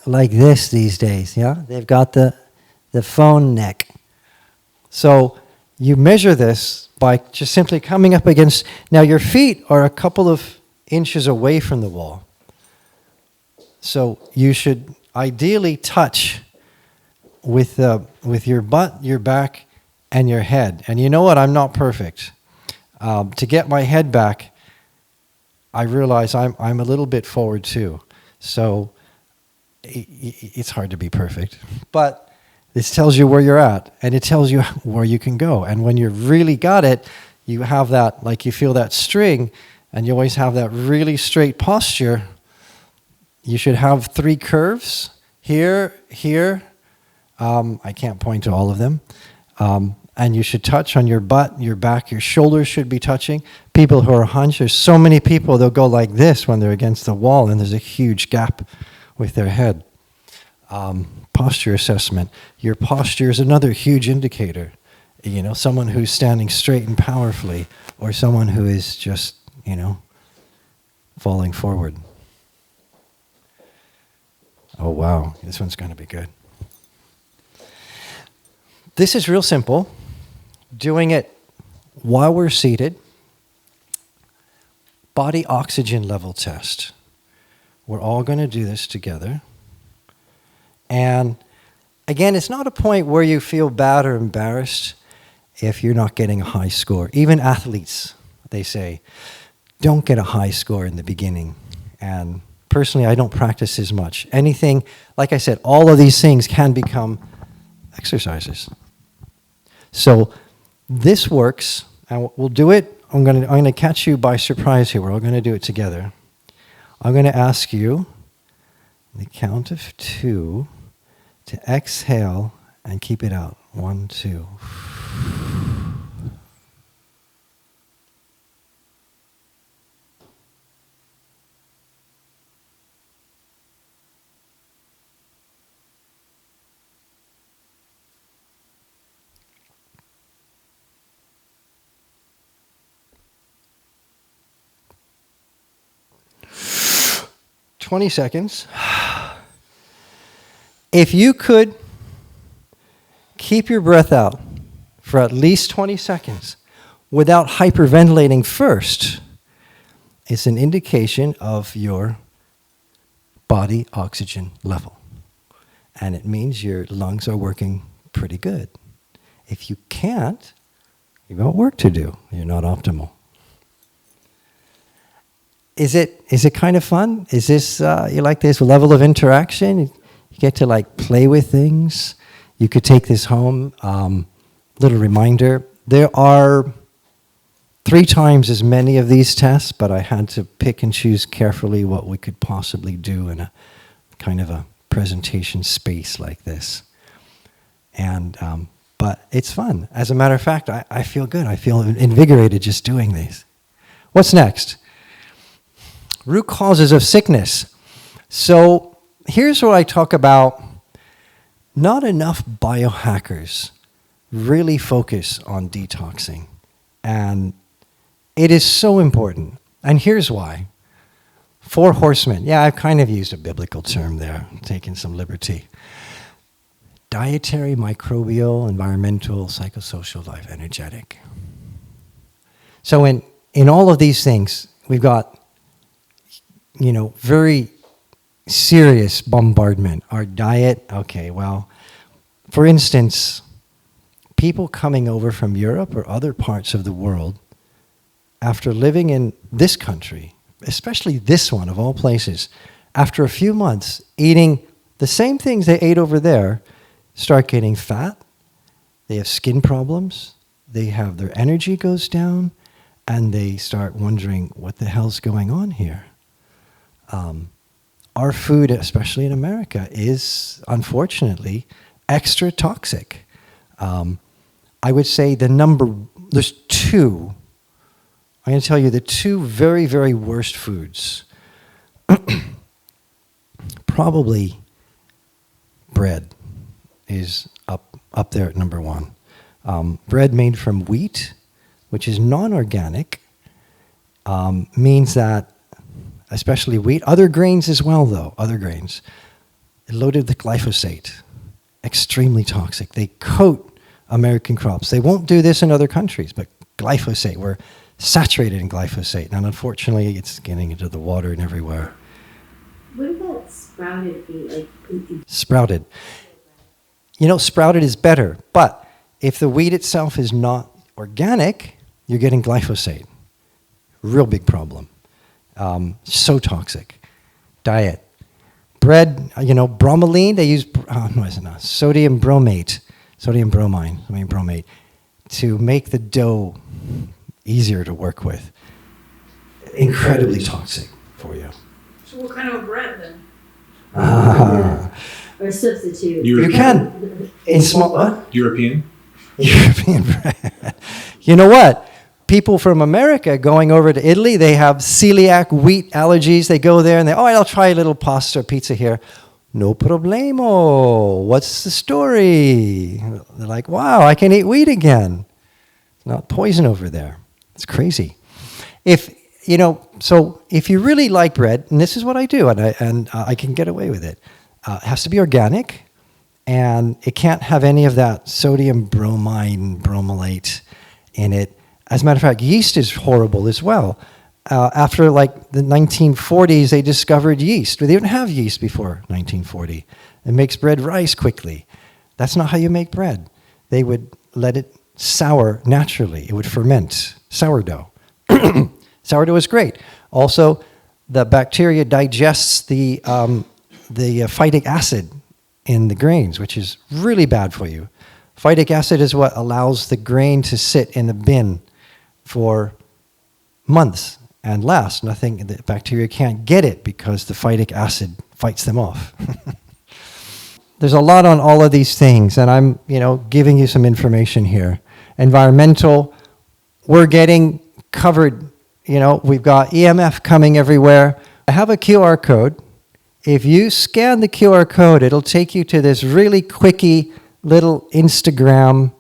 like this these days, yeah? They've got the phone neck. So you measure this by just simply coming up against, now your feet are a couple of inches away from the wall. So you should ideally touch with your butt, your back, and your head. And you know what? I'm not perfect. To get my head back, I realize I'm a little bit forward too. So it's hard to be perfect. But this tells you where you're at, and it tells you where you can go. And when you've really got it, you have that, like you feel that string, and you always have that really straight posture. You should have 3 curves, here, here. I can't point to all of them. And you should touch on your butt, your back, your shoulders should be touching. People who are hunched, there's so many people, they'll go like this when they're against the wall, and there's a huge gap with their head. Posture assessment. Your posture is another huge indicator. You know, someone who's standing straight and powerfully, or someone who is just, you know, falling forward. Oh wow, this one's going to be good. This is real simple. Doing it while we're seated. Body oxygen level test. We're all going to do this together. And again, it's not a point where you feel bad or embarrassed if you're not getting a high score. Even athletes, they say, don't get a high score in the beginning. And personally, I don't practice as much. Anything, like I said, all of these things can become exercises. So this works, and we'll do it. I'm going to catch you by surprise here. We're all going to do it together. I'm going to ask you, the count of 2, to exhale and keep it out. 1, 2. "20 seconds. If you could keep your breath out for at least 20 seconds without hyperventilating first, it's an indication of your body oxygen level. And it means your lungs are working pretty good. If you can't, you've got work to do. You're not optimal. Is it kind of fun? Is this, you like this level of interaction? You get to like play with things. You could take this home. Little reminder, there are 3 times as many of these tests, but I had to pick and choose carefully what we could possibly do in a kind of a presentation space like this. And but it's fun. As a matter of fact, I feel good. I feel invigorated just doing these. What's next? Root causes of sickness. So here's where I talk about not enough biohackers really focus on detoxing. And it is so important. And here's why. 4 horsemen. Yeah, I've kind of used a biblical term there, taking some liberty. Dietary, microbial, environmental, psychosocial, life, energetic. So in all of these things, we've got, you know, very serious bombardment. Our diet, okay, well, for instance, people coming over from Europe or other parts of the world, after living in this country, especially this one of all places, after a few months eating the same things they ate over there, start getting fat, they have skin problems, they have their energy goes down, and they start wondering what the hell's going on here. Our food, especially in America, is unfortunately extra toxic. I would say there's 2. I'm going to tell you the 2 very, very worst foods. Probably bread is up there at number 1. Bread made from wheat, which is non-organic, means that, especially wheat, other grains as well though, other grains, loaded with glyphosate, extremely toxic. They coat American crops. They won't do this in other countries, but glyphosate, we're saturated in glyphosate, and unfortunately it's getting into the water and everywhere. What about sprouted wheat? Sprouted. You know, sprouted is better, but if the wheat itself is not organic, you're getting glyphosate. Real big problem. So toxic. Diet. bread, bromelain, they use sodium bromate, bromate, to make the dough easier to work with. Incredibly toxic for you. So what kind of bread then? Or substitute. You can. In small, what? European? European bread. You know what? People from America going over to Italy, they have celiac wheat allergies. They go there and I'll try a little pasta or pizza here. No problemo. What's the story? They're like, wow, I can eat wheat again. It's not poison over there. It's crazy. So if you really like bread, and this is what I do, and I can get away with it, it has to be organic, and it can't have any of that sodium bromelate in it. As a matter of fact, yeast is horrible as well. After like the 1940s, they discovered yeast. They didn't have yeast before 1940. It makes bread rise quickly. That's not how you make bread. They would let it sour naturally. It would ferment. Sourdough. Sourdough is great. Also, the bacteria digests the phytic acid in the grains, which is really bad for you. Phytic acid is what allows the grain to sit in the bin for months and last. The bacteria can't get it because the phytic acid fights them off. There's a lot on all of these things, and I'm, giving you some information here. Environmental, we're getting covered. We've got EMF coming everywhere. I have a QR code. If you scan the QR code, it'll take you to this really quickie little Instagram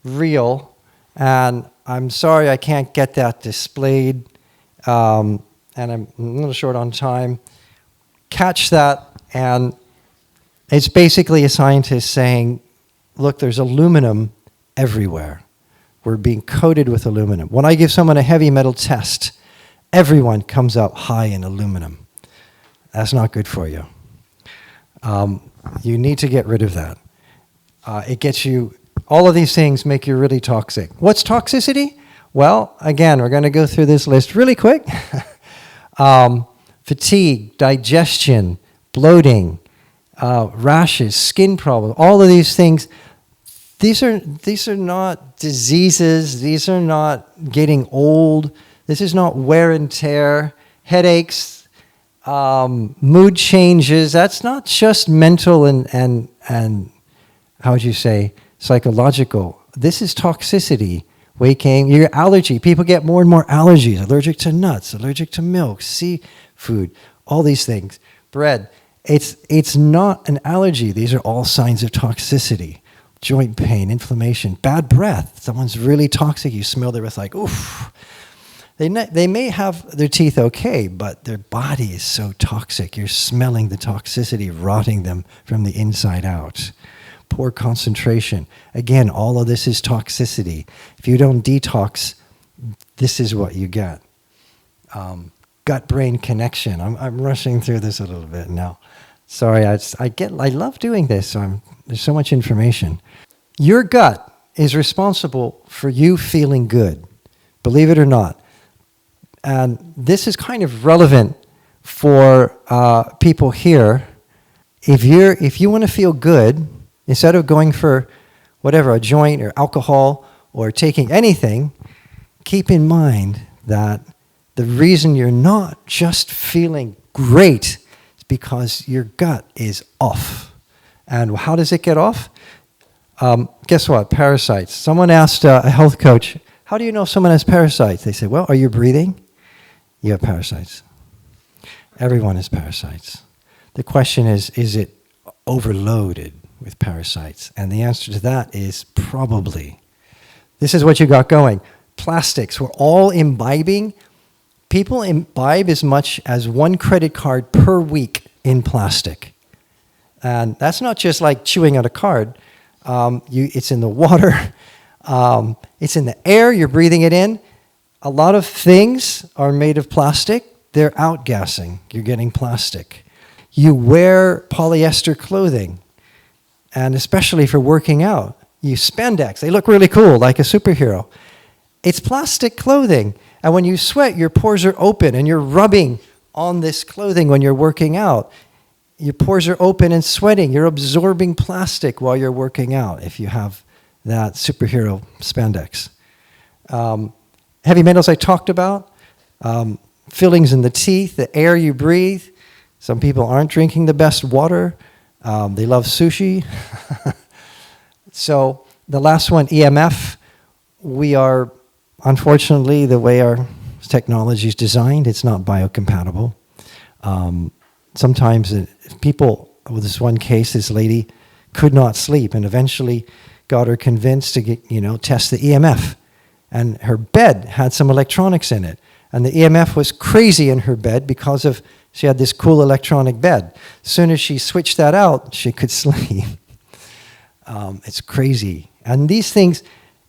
reel, and I'm sorry I can't get that displayed, and I'm a little short on time. Catch that, and it's basically a scientist saying, look, there's aluminum everywhere. We're being coated with aluminum. When I give someone a heavy metal test, everyone comes out high in aluminum. That's not good for you. You need to get rid of that. It gets you, all of these things make you really toxic. What's toxicity? Well, again, we're going to go through this list really quick. Fatigue, digestion, bloating, rashes, skin problems, all of these things. These are not diseases. These are not getting old. This is not wear and tear, headaches, mood changes. That's not just mental and how would you say, psychological. This is toxicity. Waking, your allergy. People get more and more allergies. Allergic to nuts, allergic to milk, seafood, all these things. Bread. It's not an allergy. These are all signs of toxicity. Joint pain, inflammation, bad breath. Someone's really toxic. You smell their breath like, oof. They may have their teeth okay, but their body is so toxic. You're smelling the toxicity rotting them from the inside out. Poor concentration. Again, all of this is toxicity. If you don't detox, this is what you get. Gut-brain connection. I'm rushing through this a little bit now. Sorry, I love doing this. So there's so much information. Your gut is responsible for you feeling good, believe it or not. And this is kind of relevant for people here. If you want to feel good, instead of going for whatever, a joint or alcohol or taking anything, keep in mind that the reason you're not just feeling great is because your gut is off. And how does it get off? Guess what? Parasites. Someone asked a health coach, how do you know if someone has parasites? They said, well, are you breathing? You have parasites. Everyone has parasites. The question is it overloaded with parasites? And the answer to that is probably. This is what you got going. Plastics. We're all imbibing. People imbibe as much as 1 credit card per week in plastic. And that's not just like chewing on a card. It's in the water. It's in the air. You're breathing it in. A lot of things are made of plastic. They're outgassing. You're getting plastic. You wear polyester clothing, and especially for working out. You spandex. They look really cool, like a superhero. It's plastic clothing. And when you sweat, your pores are open, and you're rubbing on this clothing when you're working out. Your pores are open and sweating. You're absorbing plastic while you're working out if you have that superhero spandex. Heavy metals I talked about. Fillings in the teeth, the air you breathe. Some people aren't drinking the best water. They love sushi. So the last one, EMF. We are, unfortunately, the way our technology is designed, it's not biocompatible. Sometimes people, with this one case, this lady could not sleep and eventually got her convinced to get, test the EMF. And her bed had some electronics in it. And the EMF was crazy in her bed because she had this cool electronic bed. As soon as she switched that out, she could sleep. It's crazy. And these things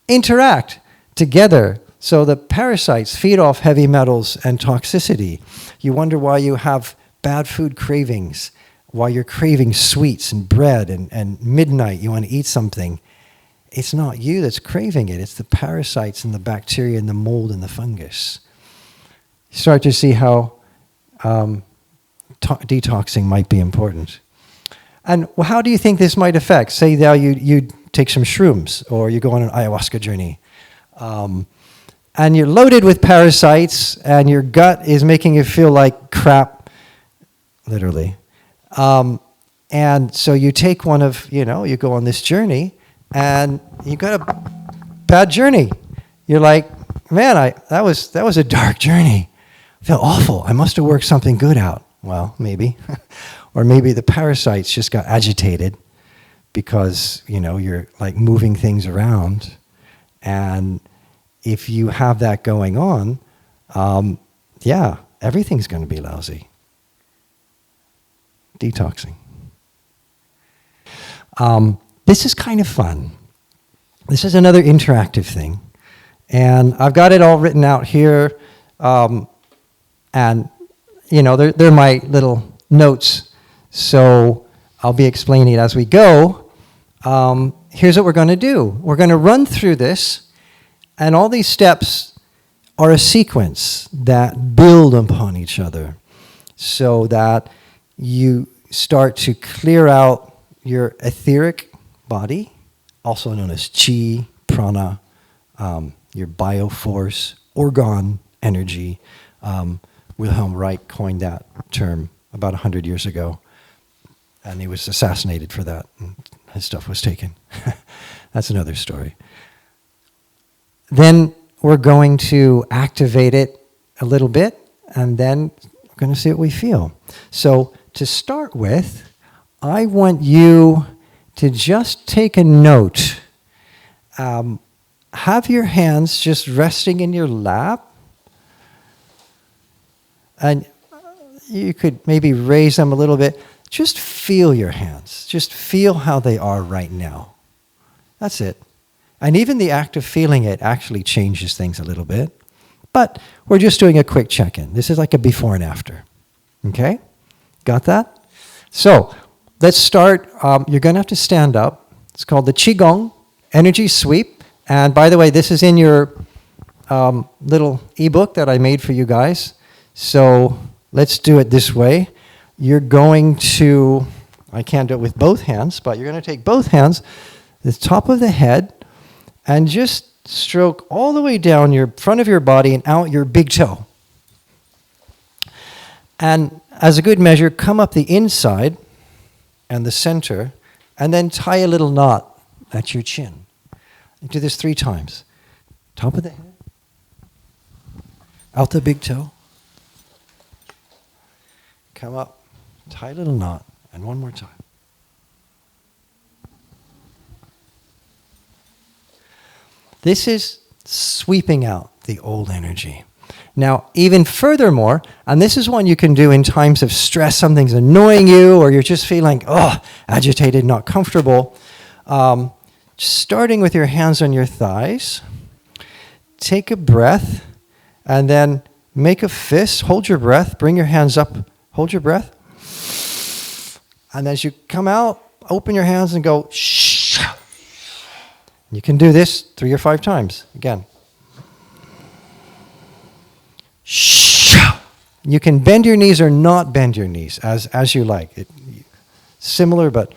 interact together. So the parasites feed off heavy metals and toxicity. You wonder why you have bad food cravings, why you're craving sweets and bread and midnight you want to eat something. It's not you that's craving it. It's the parasites and the bacteria and the mold and the fungus. You start to see how detoxing might be important. And how do you think this might affect? Say now you take some shrooms or you go on an ayahuasca journey. And you're loaded with parasites and your gut is making you feel like crap, literally. And so you take one of, you go on this journey and you got a bad journey. You're like, man, that was a dark journey. I felt awful. I must have worked something good out. Well, maybe. Or maybe the parasites just got agitated because, you're like moving things around. And if you have that going on, everything's going to be lousy. Detoxing. This is kind of fun. This is another interactive thing. And I've got it all written out here. And, they're my little notes. So I'll be explaining it as we go. Here's what we're going to do. We're going to run through this. And all these steps are a sequence that build upon each other so that you start to clear out your etheric body, also known as chi, prana, your bioforce, organ energy. Wilhelm Reich coined that term about 100 years ago, and he was assassinated for that. And his stuff was taken. That's another story. Then we're going to activate it a little bit, and then we're going to see what we feel. So to start with, I want you to just take a note. Have your hands just resting in your lap. And you could maybe raise them a little bit. Just feel your hands. Just feel how they are right now. That's it. And even the act of feeling it actually changes things a little bit. But we're just doing a quick check-in. This is like a before and after. Okay? Got that? So let's start. You're going to have to stand up. It's called the Qigong Energy Sweep. And by the way, this is in your little ebook that I made for you guys. So let's do it this way. You're going to, I can't do it with both hands, but you're going to take both hands, the top of the head, and just stroke all the way down your front of your body and out your big toe. And as a good measure, come up the inside and the center, and then tie a little knot at your chin. Do this 3 times. Top of the head, out the big toe, come up, tie a little knot, and one more time. This is sweeping out the old energy. Now, even furthermore, and this is one you can do in times of stress, something's annoying you, or you're just feeling, agitated, not comfortable. Starting with your hands on your thighs, take a breath, and then make a fist, hold your breath, bring your hands up, hold your breath. And as you come out, open your hands and go, shh. You can do this 3 or 5 times. Again. Shh. You can bend your knees or not bend your knees, as you like. similar, but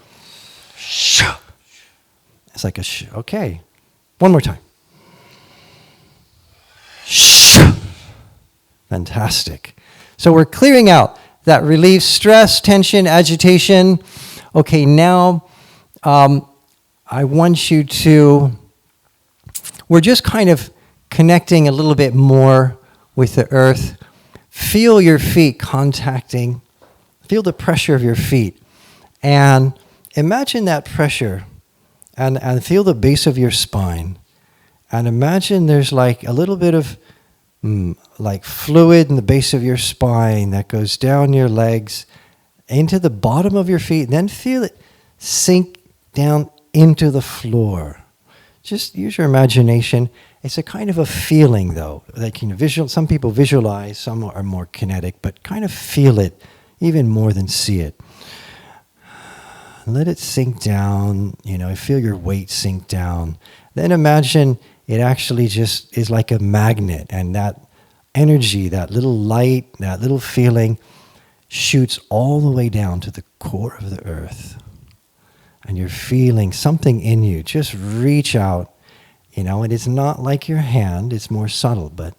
it's like a okay. One more time. Fantastic. So we're clearing out. That relieves stress, tension, agitation. Okay, now I want you to, we're just kind of connecting a little bit more with the earth. Feel your feet contacting. Feel the pressure of your feet. And imagine that pressure and feel the base of your spine. And imagine there's like a little bit of like fluid in the base of your spine that goes down your legs into the bottom of your feet. And then feel it sink down into the floor. Just use your imagination. It's a kind of a feeling, though. Like, some people visualize, some are more kinetic, but kind of feel it even more than see it. Let it sink down. Feel your weight sink down. Then imagine it actually just is like a magnet, and that energy, that little light, that little feeling shoots all the way down to the core of the earth. And you're feeling something in you. Just reach out, and it's not like your hand, it's more subtle, but,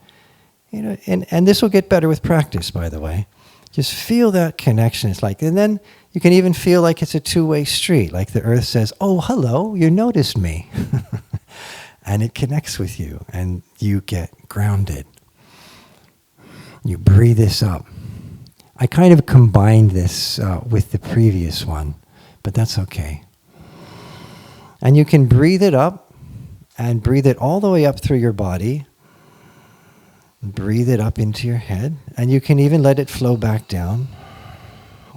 and this will get better with practice, by the way. Just feel that connection. It's like, and then you can even feel like it's a two-way street, like the earth says, oh, hello, you noticed me. And it connects with you, and you get grounded. You breathe this up. I kind of combined this with the previous one, but that's okay. And you can breathe it up, and breathe it all the way up through your body. Breathe it up into your head, and you can even let it flow back down,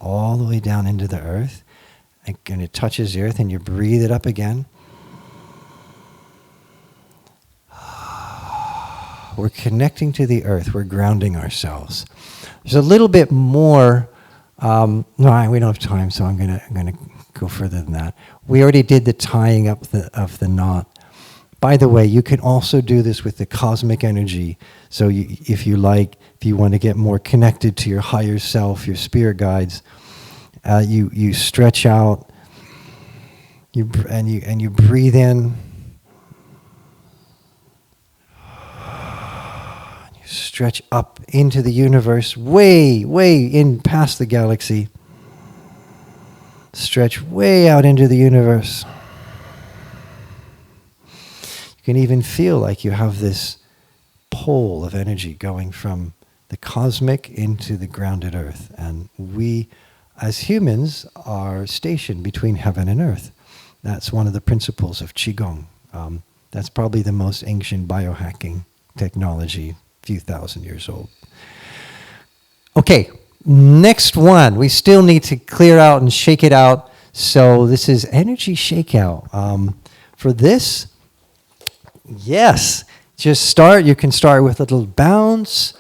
all the way down into the earth. And it touches the earth, and you breathe it up again. We're connecting to the earth. We're grounding ourselves. There's a little bit more. No, we don't have time, so I'm gonna go further than that. We already did the tying up of the knot. By the way, you can also do this with the cosmic energy. So if you want to get more connected to your higher self, your spirit guides, you stretch out. You breathe in. Stretch up into the universe, way, way in past the galaxy. Stretch way out into the universe. You can even feel like you have this pole of energy going from the cosmic into the grounded earth. And we, as humans, are stationed between heaven and earth. That's one of the principles of Qigong. That's probably the most ancient biohacking technology, few thousand years old. Okay, next one. We still need to clear out and shake it out. So this is energy shakeout. For this, yes, just start. You can start with a little bounce.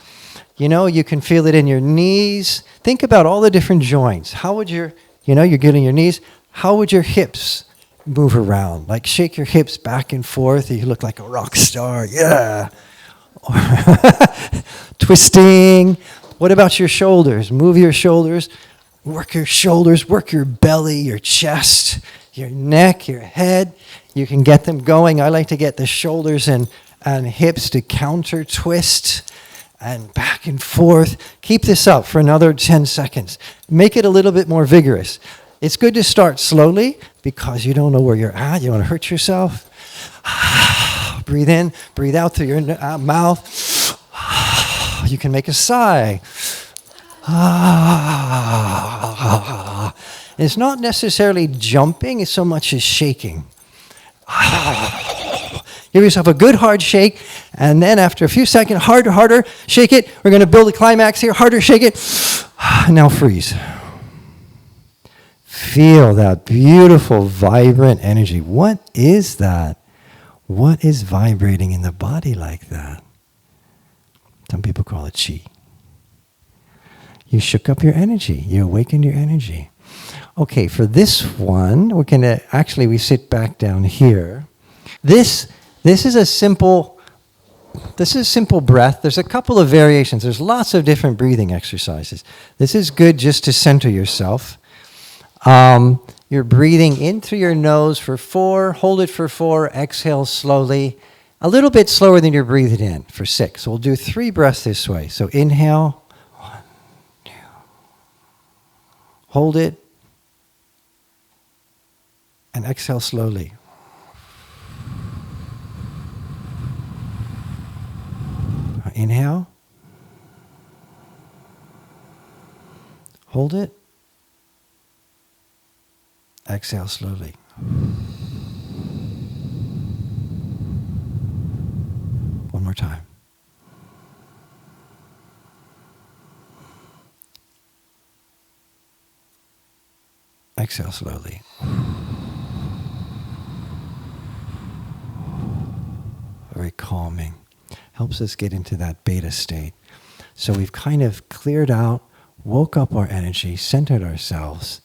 You can feel it in your knees. Think about all the different joints. How would you're getting your knees. How would your hips move around? Like shake your hips back and forth. You look like a rock star. Yeah. Twisting. What about your shoulders? Move your shoulders. Work your shoulders. Work your belly, your chest, your neck, your head. You can get them going. I like to get the shoulders and hips to counter twist and back and forth. Keep this up for another 10 seconds. Make it a little bit more vigorous. It's good to start slowly because you don't know where you're at. You don't want to hurt yourself. Breathe in, breathe out through your mouth. You can make a sigh. It's not necessarily jumping so much as shaking. Give yourself a good hard shake, and then after a few seconds, harder, shake it. We're going to build a climax here. Harder, shake it. Now freeze. Feel that beautiful, vibrant energy. What is that? What is vibrating in the body like that? Some people call it chi. You shook up your energy. You awakened your energy. Okay, for this one, we sit back down here. This is a simple breath. There's a couple of variations. There's lots of different breathing exercises. This is good just to center yourself. You're breathing in through your nose for 4, hold it for 4, exhale slowly. A little bit slower than you're breathing in for 6. So we'll do 3 breaths this way. So inhale, 1, 2. Hold it, and exhale slowly. Inhale. Hold it. Exhale slowly. One more time. Exhale slowly. Very calming. Helps us get into that beta state. So we've kind of cleared out, woke up our energy, centered ourselves.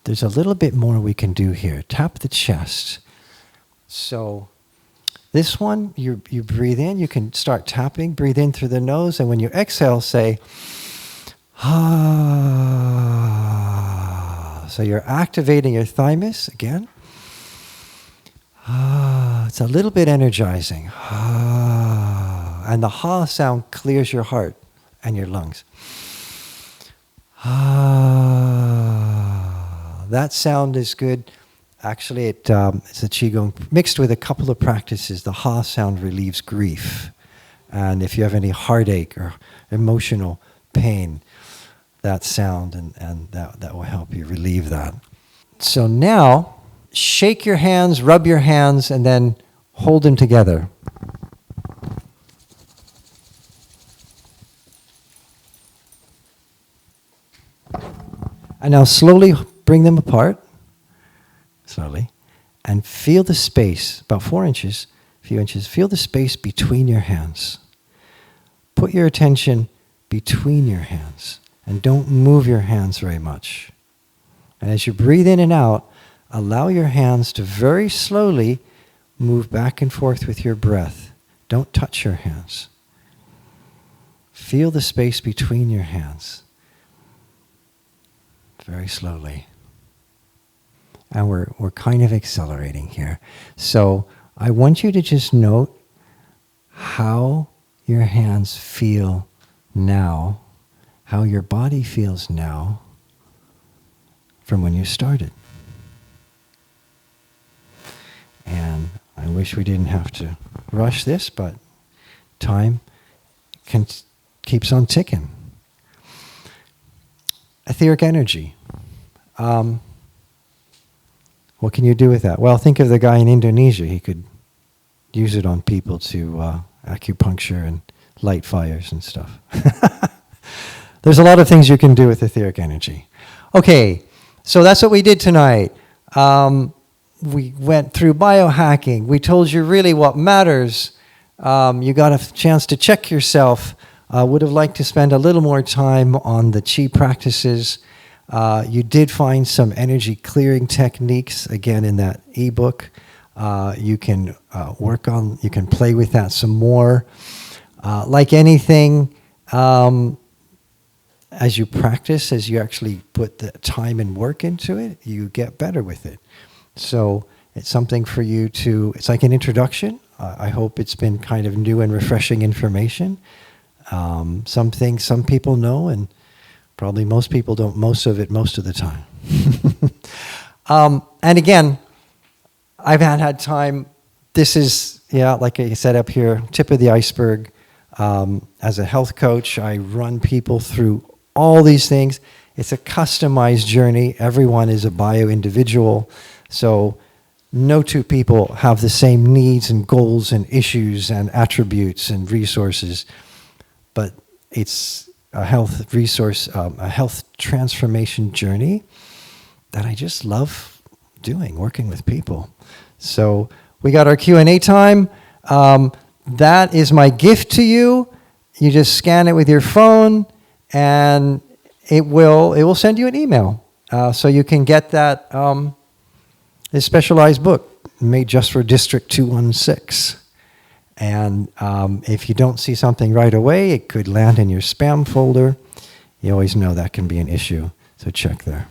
There's a little bit more we can do here. Tap the chest. So this one, you breathe in, you can start tapping, breathe in through the nose, and when you exhale, say, ah. So you're activating your thymus again. Ah, it's a little bit energizing. Ah, and the ha sound clears your heart and your lungs. Ah, that sound is good. Actually, it's a qigong mixed with a couple of practices. The ha sound relieves grief, and if you have any heartache or emotional pain, that sound and that will help you relieve that. So now, shake your hands, rub your hands, and then hold them together. And now slowly bring them apart, slowly, and feel the space, about 4 inches, a few inches, feel the space between your hands. Put your attention between your hands, and don't move your hands very much. And as you breathe in and out, allow your hands to very slowly move back and forth with your breath. Don't touch your hands. Feel the space between your hands. Very slowly. And we're kind of accelerating here. So I want you to just note how your hands feel now, how your body feels now from when you started. And I wish we didn't have to rush this, but time keeps on ticking. Etheric energy. What can you do with that? Well, think of the guy in Indonesia. He could use it on people to acupuncture and light fires and stuff. There's a lot of things you can do with etheric energy. Okay, so that's what we did tonight. We went through biohacking. We told you really what matters. You got a chance to check yourself. Would have liked to spend a little more time on the chi practices. You did find some energy clearing techniques, again, in that ebook. You can work on, you can play with that some more. Like anything, as you practice, as you actually put the time and work into it, you get better with it. So it's something for you to, it's like an introduction. I hope it's been kind of new and refreshing information. Some things some people know, and probably most people don't most of it most of the time. And again, I've had time. This is, like I said up here, tip of the iceberg. As a health coach, I run people through all these things. It's a customized journey. Everyone is a bio-individual. So no two people have the same needs and goals and issues and attributes and resources. But it's a health resource, a health transformation journey that I just love doing, working with people. So we got our Q&A time. That is my gift to you. You just scan it with your phone, and it will send you an email. So you can get that this specialized book made just for District216. And if you don't see something right away, it could land in your spam folder. you always know that can be an issue. So check there.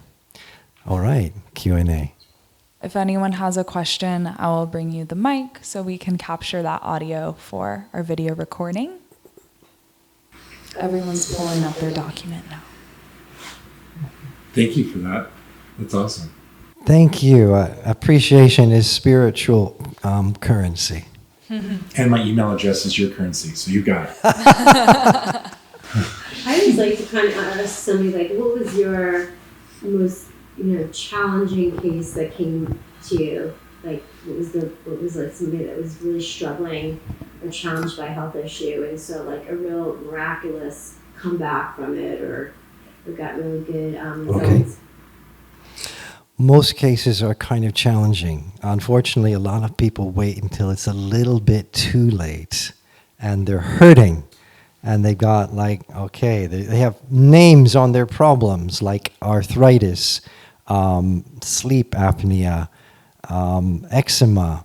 All right, Q&A. If anyone has a question, I will bring you the mic so we can capture that audio for our video recording. Everyone's pulling up their document now. Thank you for that. That's awesome. Thank you. Appreciation is spiritual currency. And my email address is your currency, so you got it. I always like to kind of ask somebody like, what was your most challenging case that came to you? Like, what was like somebody that was really struggling or challenged by a health issue, and so like a real miraculous comeback from it, or got really good results? Most cases are kind of challenging. Unfortunately, a lot of people wait until it's a little bit too late, and they're hurting. And they got they have names on their problems like arthritis, sleep apnea, eczema,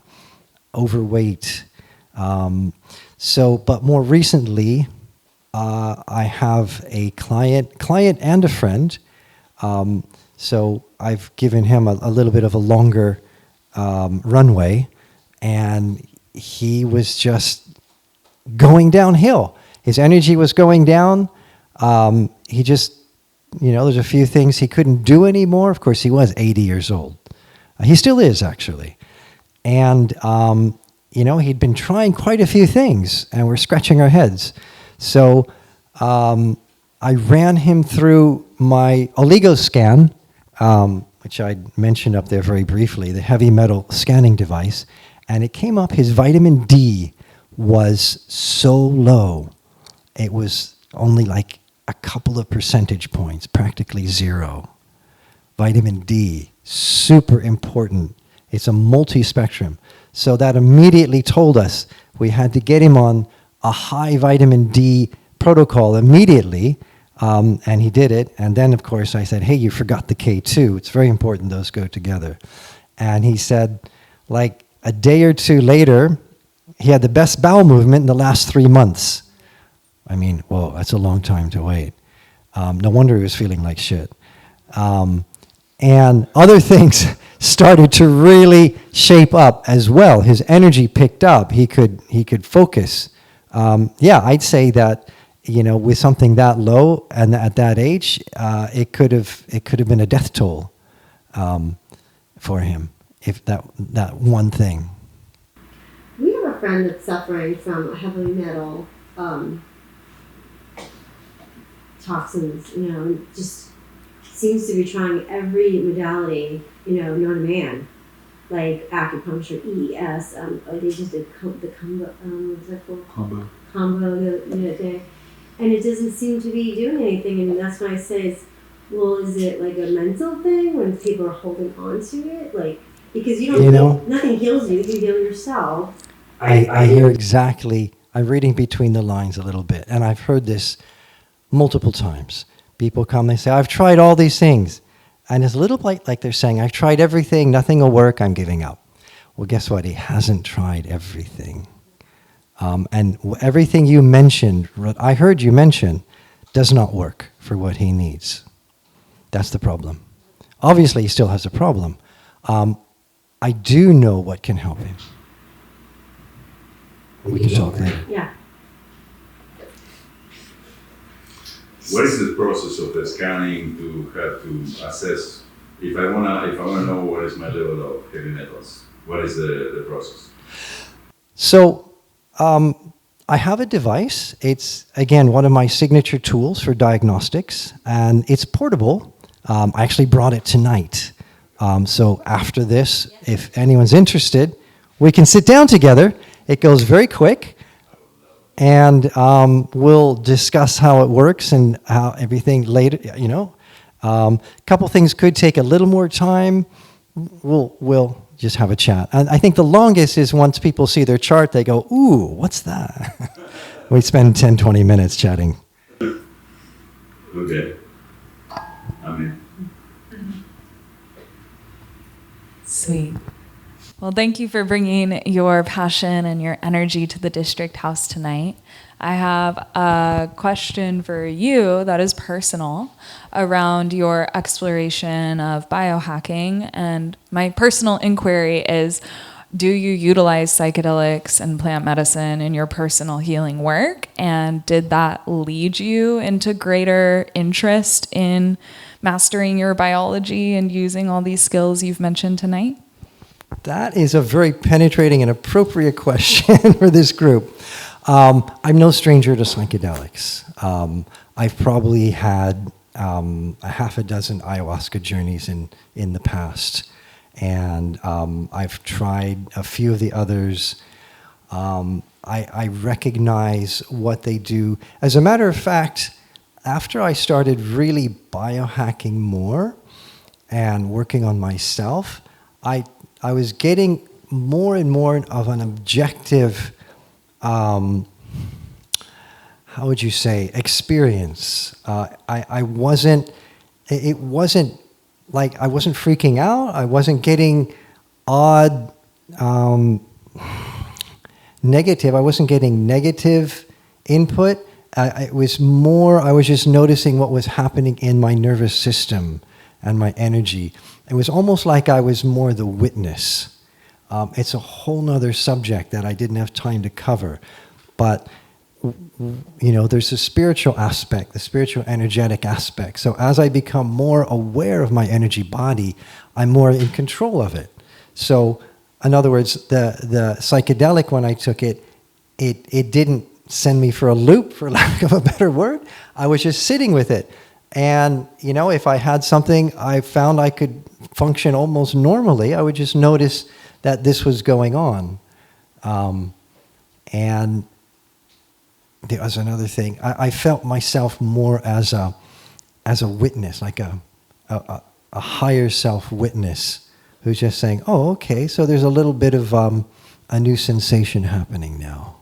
overweight. But more recently, I have a client and a friend. So I've given him a little bit of a longer runway, and he was just going downhill. His energy was going down. He just, there's a few things he couldn't do anymore. Of course, he was 80 years old. He still is, actually. And, he'd been trying quite a few things, and we're scratching our heads. So I ran him through my oligo scan, which I mentioned up there very briefly, the heavy metal scanning device, and it came up his vitamin D was so low. It was only like a couple of percentage points, practically zero. Vitamin D, super important. It's a multi-spectrum. So that immediately told us we had to get him on a high vitamin D protocol immediately, and he did it. And then, of course, I said, hey, you forgot the K2. It's very important those go together. And he said, like a day or two later, he had the best bowel movement in the last 3 months. I mean, whoa, that's a long time to wait. No wonder he was feeling like shit. And other things started to really shape up as well. His energy picked up. He could focus. I'd say that, with something that low and at that age, it could have been a death toll for him, if that one thing. We have a friend that's suffering from a heavy metal toxins, just seems to be trying every modality, known to man, like acupuncture, EES. They just did the combo, what's that called? Combo the thing, and it doesn't seem to be doing anything. And that's why I say, is it like a mental thing when people are holding on to it, like because nothing heals you, you heal yourself. I hear exactly. I'm reading between the lines a little bit, and I've heard this multiple times. People come, they say, I've tried all these things. And it's a little like they're saying, I've tried everything, nothing will work, I'm giving up. Well, guess what? He hasn't tried everything. And everything you mentioned, I heard you mention, does not work for what he needs. That's the problem. Obviously, he still has a problem. I do know what can help him. We can talk later. Yeah. What is the process of the scanning to have to assess if I wanna know what is my level of heavy metals? What is the process? So I have a device. It's again one of my signature tools for diagnostics, and it's portable. I actually brought it tonight. So after this, if anyone's interested, we can sit down together. It goes very quick. And we'll discuss how it works and how everything later, A couple things could take a little more time. We'll just have a chat. And I think the longest is once people see their chart, they go, ooh, what's that? We spend 10, 20 minutes chatting. Okay. I'm in. Sweet. Well, thank you for bringing your passion and your energy to the district house tonight. I have a question for you that is personal around your exploration of biohacking. And my personal inquiry is, do you utilize psychedelics and plant medicine in your personal healing work? And did that lead you into greater interest in mastering your biology and using all these skills you've mentioned tonight? That is a very penetrating and appropriate question for this group. I'm no stranger to psychedelics. I've probably had a half a dozen ayahuasca journeys in the past, and I've tried a few of the others. I recognize what they do. As a matter of fact, after I started really biohacking more and working on myself, I was getting more and more of an objective, how would you say, experience. It wasn't like I wasn't freaking out. I wasn't getting odd, negative. I wasn't getting negative input. It was more, I was just noticing what was happening in my nervous system and my energy. It was almost like I was more the witness. It's a whole nother subject that I didn't have time to cover. But, there's the spiritual aspect, the spiritual energetic aspect. So as I become more aware of my energy body, I'm more in control of it. So, in other words, the psychedelic, when I took it, it didn't send me for a loop, for lack of a better word. I was just sitting with it. And, if I had something I found I could function almost normally, I would just notice that this was going on. And there was another thing. I felt myself more as a witness, like a higher self witness who's just saying, oh, okay, so there's a little bit of a new sensation happening now.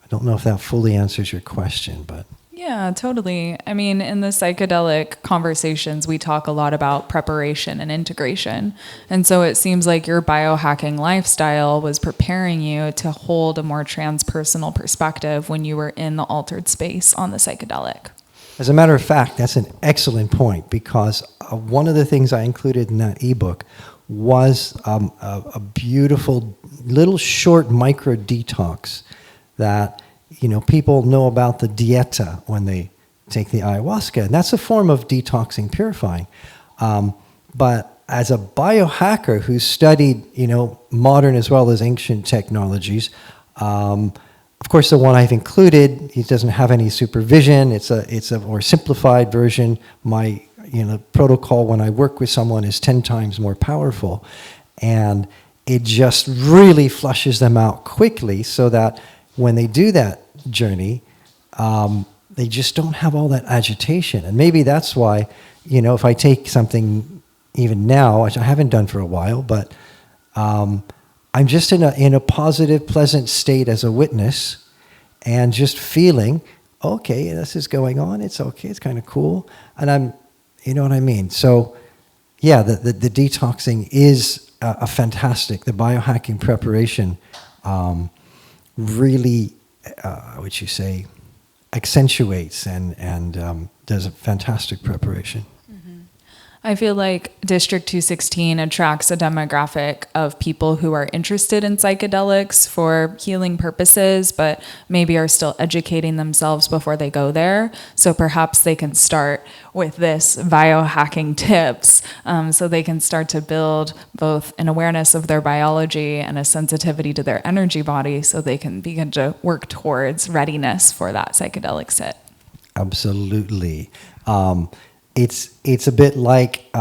I don't know if that fully answers your question, but... Yeah, totally. I mean, in the psychedelic conversations, we talk a lot about preparation and integration. And so it seems like your biohacking lifestyle was preparing you to hold a more transpersonal perspective when you were in the altered space on the psychedelic. As a matter of fact, that's an excellent point, because one of the things I included in that ebook was a beautiful little short micro detox that people know about the dieta when they take the ayahuasca, and that's a form of detoxing, purifying. But as a biohacker who studied, modern as well as ancient technologies, of course, the one I've included, it doesn't have any supervision. It's a more simplified version. My, protocol when I work with someone is 10 times more powerful, and it just really flushes them out quickly, so that when they do that journey, they just don't have all that agitation. And maybe that's why, if I take something even now, which I haven't done for a while, but I'm just in a positive, pleasant state as a witness, and just feeling, okay, this is going on. It's okay. It's kind of cool. And I'm, you know what I mean? So, yeah, the detoxing is a fantastic, the biohacking preparation really, would you say, accentuates and does a fantastic preparation. I feel like District 216 attracts a demographic of people who are interested in psychedelics for healing purposes, but maybe are still educating themselves before they go there. So perhaps they can start with this biohacking tips, so they can start to build both an awareness of their biology and a sensitivity to their energy body, so they can begin to work towards readiness for that psychedelic sit. Absolutely. It's a bit like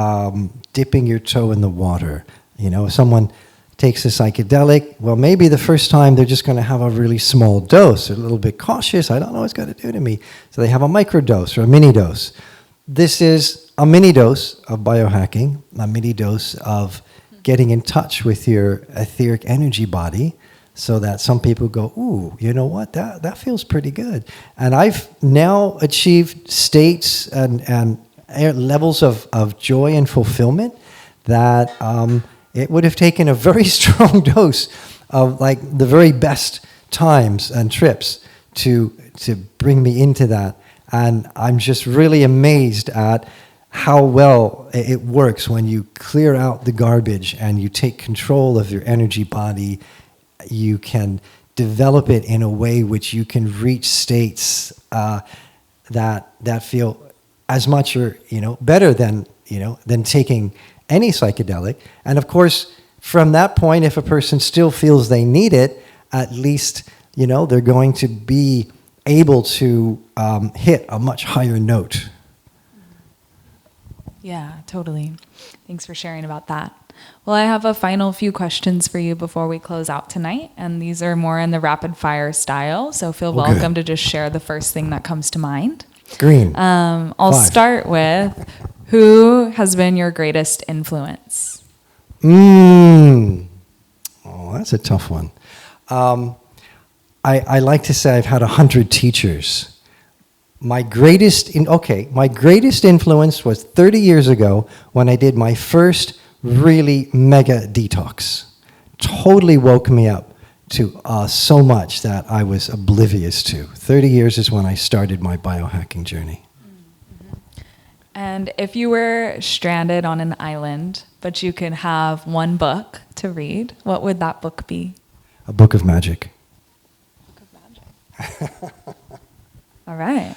dipping your toe in the water. If someone takes a psychedelic, well, maybe the first time they're just going to have a really small dose. They're a little bit cautious. I don't know what it's going to do to me. So they have a micro dose or a mini dose. This is a mini dose of biohacking, a mini dose of getting in touch with your etheric energy body, so that some people go, ooh, you know what, that feels pretty good. And I've now achieved states and levels of joy and fulfillment that it would have taken a very strong dose of like the very best times and trips to bring me into that. And I'm just really amazed at how well it works when you clear out the garbage and you take control of your energy body. You can develop it in a way which you can reach states that feel as much or better than than taking any psychedelic. And of course, from that point, if a person still feels they need it, at least they're going to be able to hit a much higher note. Yeah, totally. Thanks for sharing about that. Well, I have a final few questions for you before we close out tonight, and these are more in the rapid fire style, so feel welcome to just share the first thing that comes to mind. Green. I'll 5. start with, who has been your greatest influence? Oh, that's a tough one. I like to say I've had 100 teachers. My greatest influence was 30 years ago when I did my first really mega detox. Totally woke me up to so much that I was oblivious to. 30 years is when I started my biohacking journey. And if you were stranded on an island, but you could have one book to read, what would that book be? A book of magic. Book of magic. All right.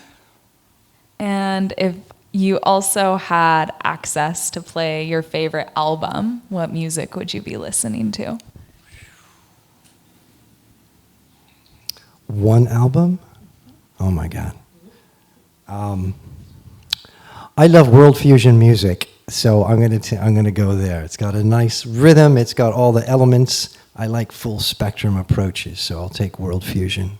And if you also had access to play your favorite album, what music would you be listening to? One album? Oh my God. I love world fusion music, so I'm gonna go there. It's got a nice rhythm. It's got all the elements. I like full spectrum approaches, so I'll take world fusion.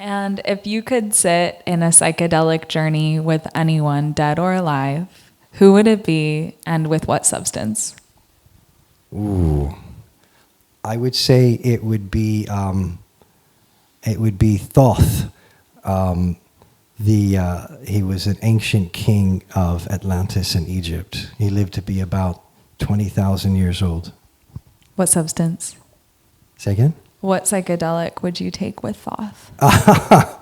And if you could sit in a psychedelic journey with anyone, dead or alive, who would it be and with what substance? Ooh, I would say it would be Thoth. He was an ancient king of Atlantis and Egypt. He lived to be about 20,000 years old. What substance? Say again? What psychedelic would you take with Thoth? I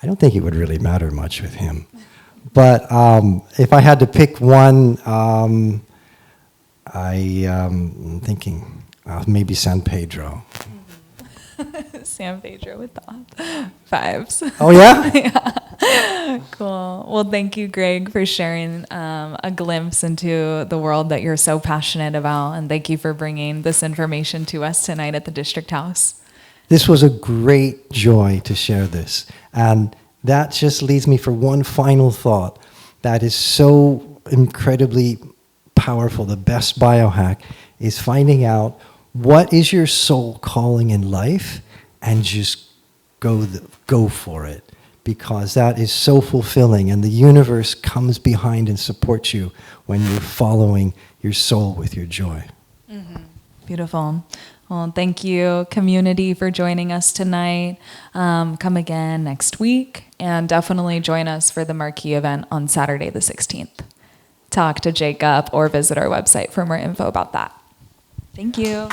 don't think it would really matter much with him. But if I had to pick one, I'm thinking maybe San Pedro. San Pedro with Thoth. 5s. Oh, yeah? Yeah. Cool. Well, thank you, Greg, for sharing a glimpse into the world that you're so passionate about. And thank you for bringing this information to us tonight at the District House. This was a great joy to share this. And that just leads me for one final thought that is so incredibly powerful. The best biohack is finding out what is your soul calling in life and just go for it, because that is so fulfilling, and the universe comes behind and supports you when you're following your soul with your joy. Mm-hmm. Beautiful. Well, thank you, community, for joining us tonight. Come again next week, and definitely join us for the marquee event on Saturday the 16th. Talk to Jacob or visit our website for more info about that. Thank you.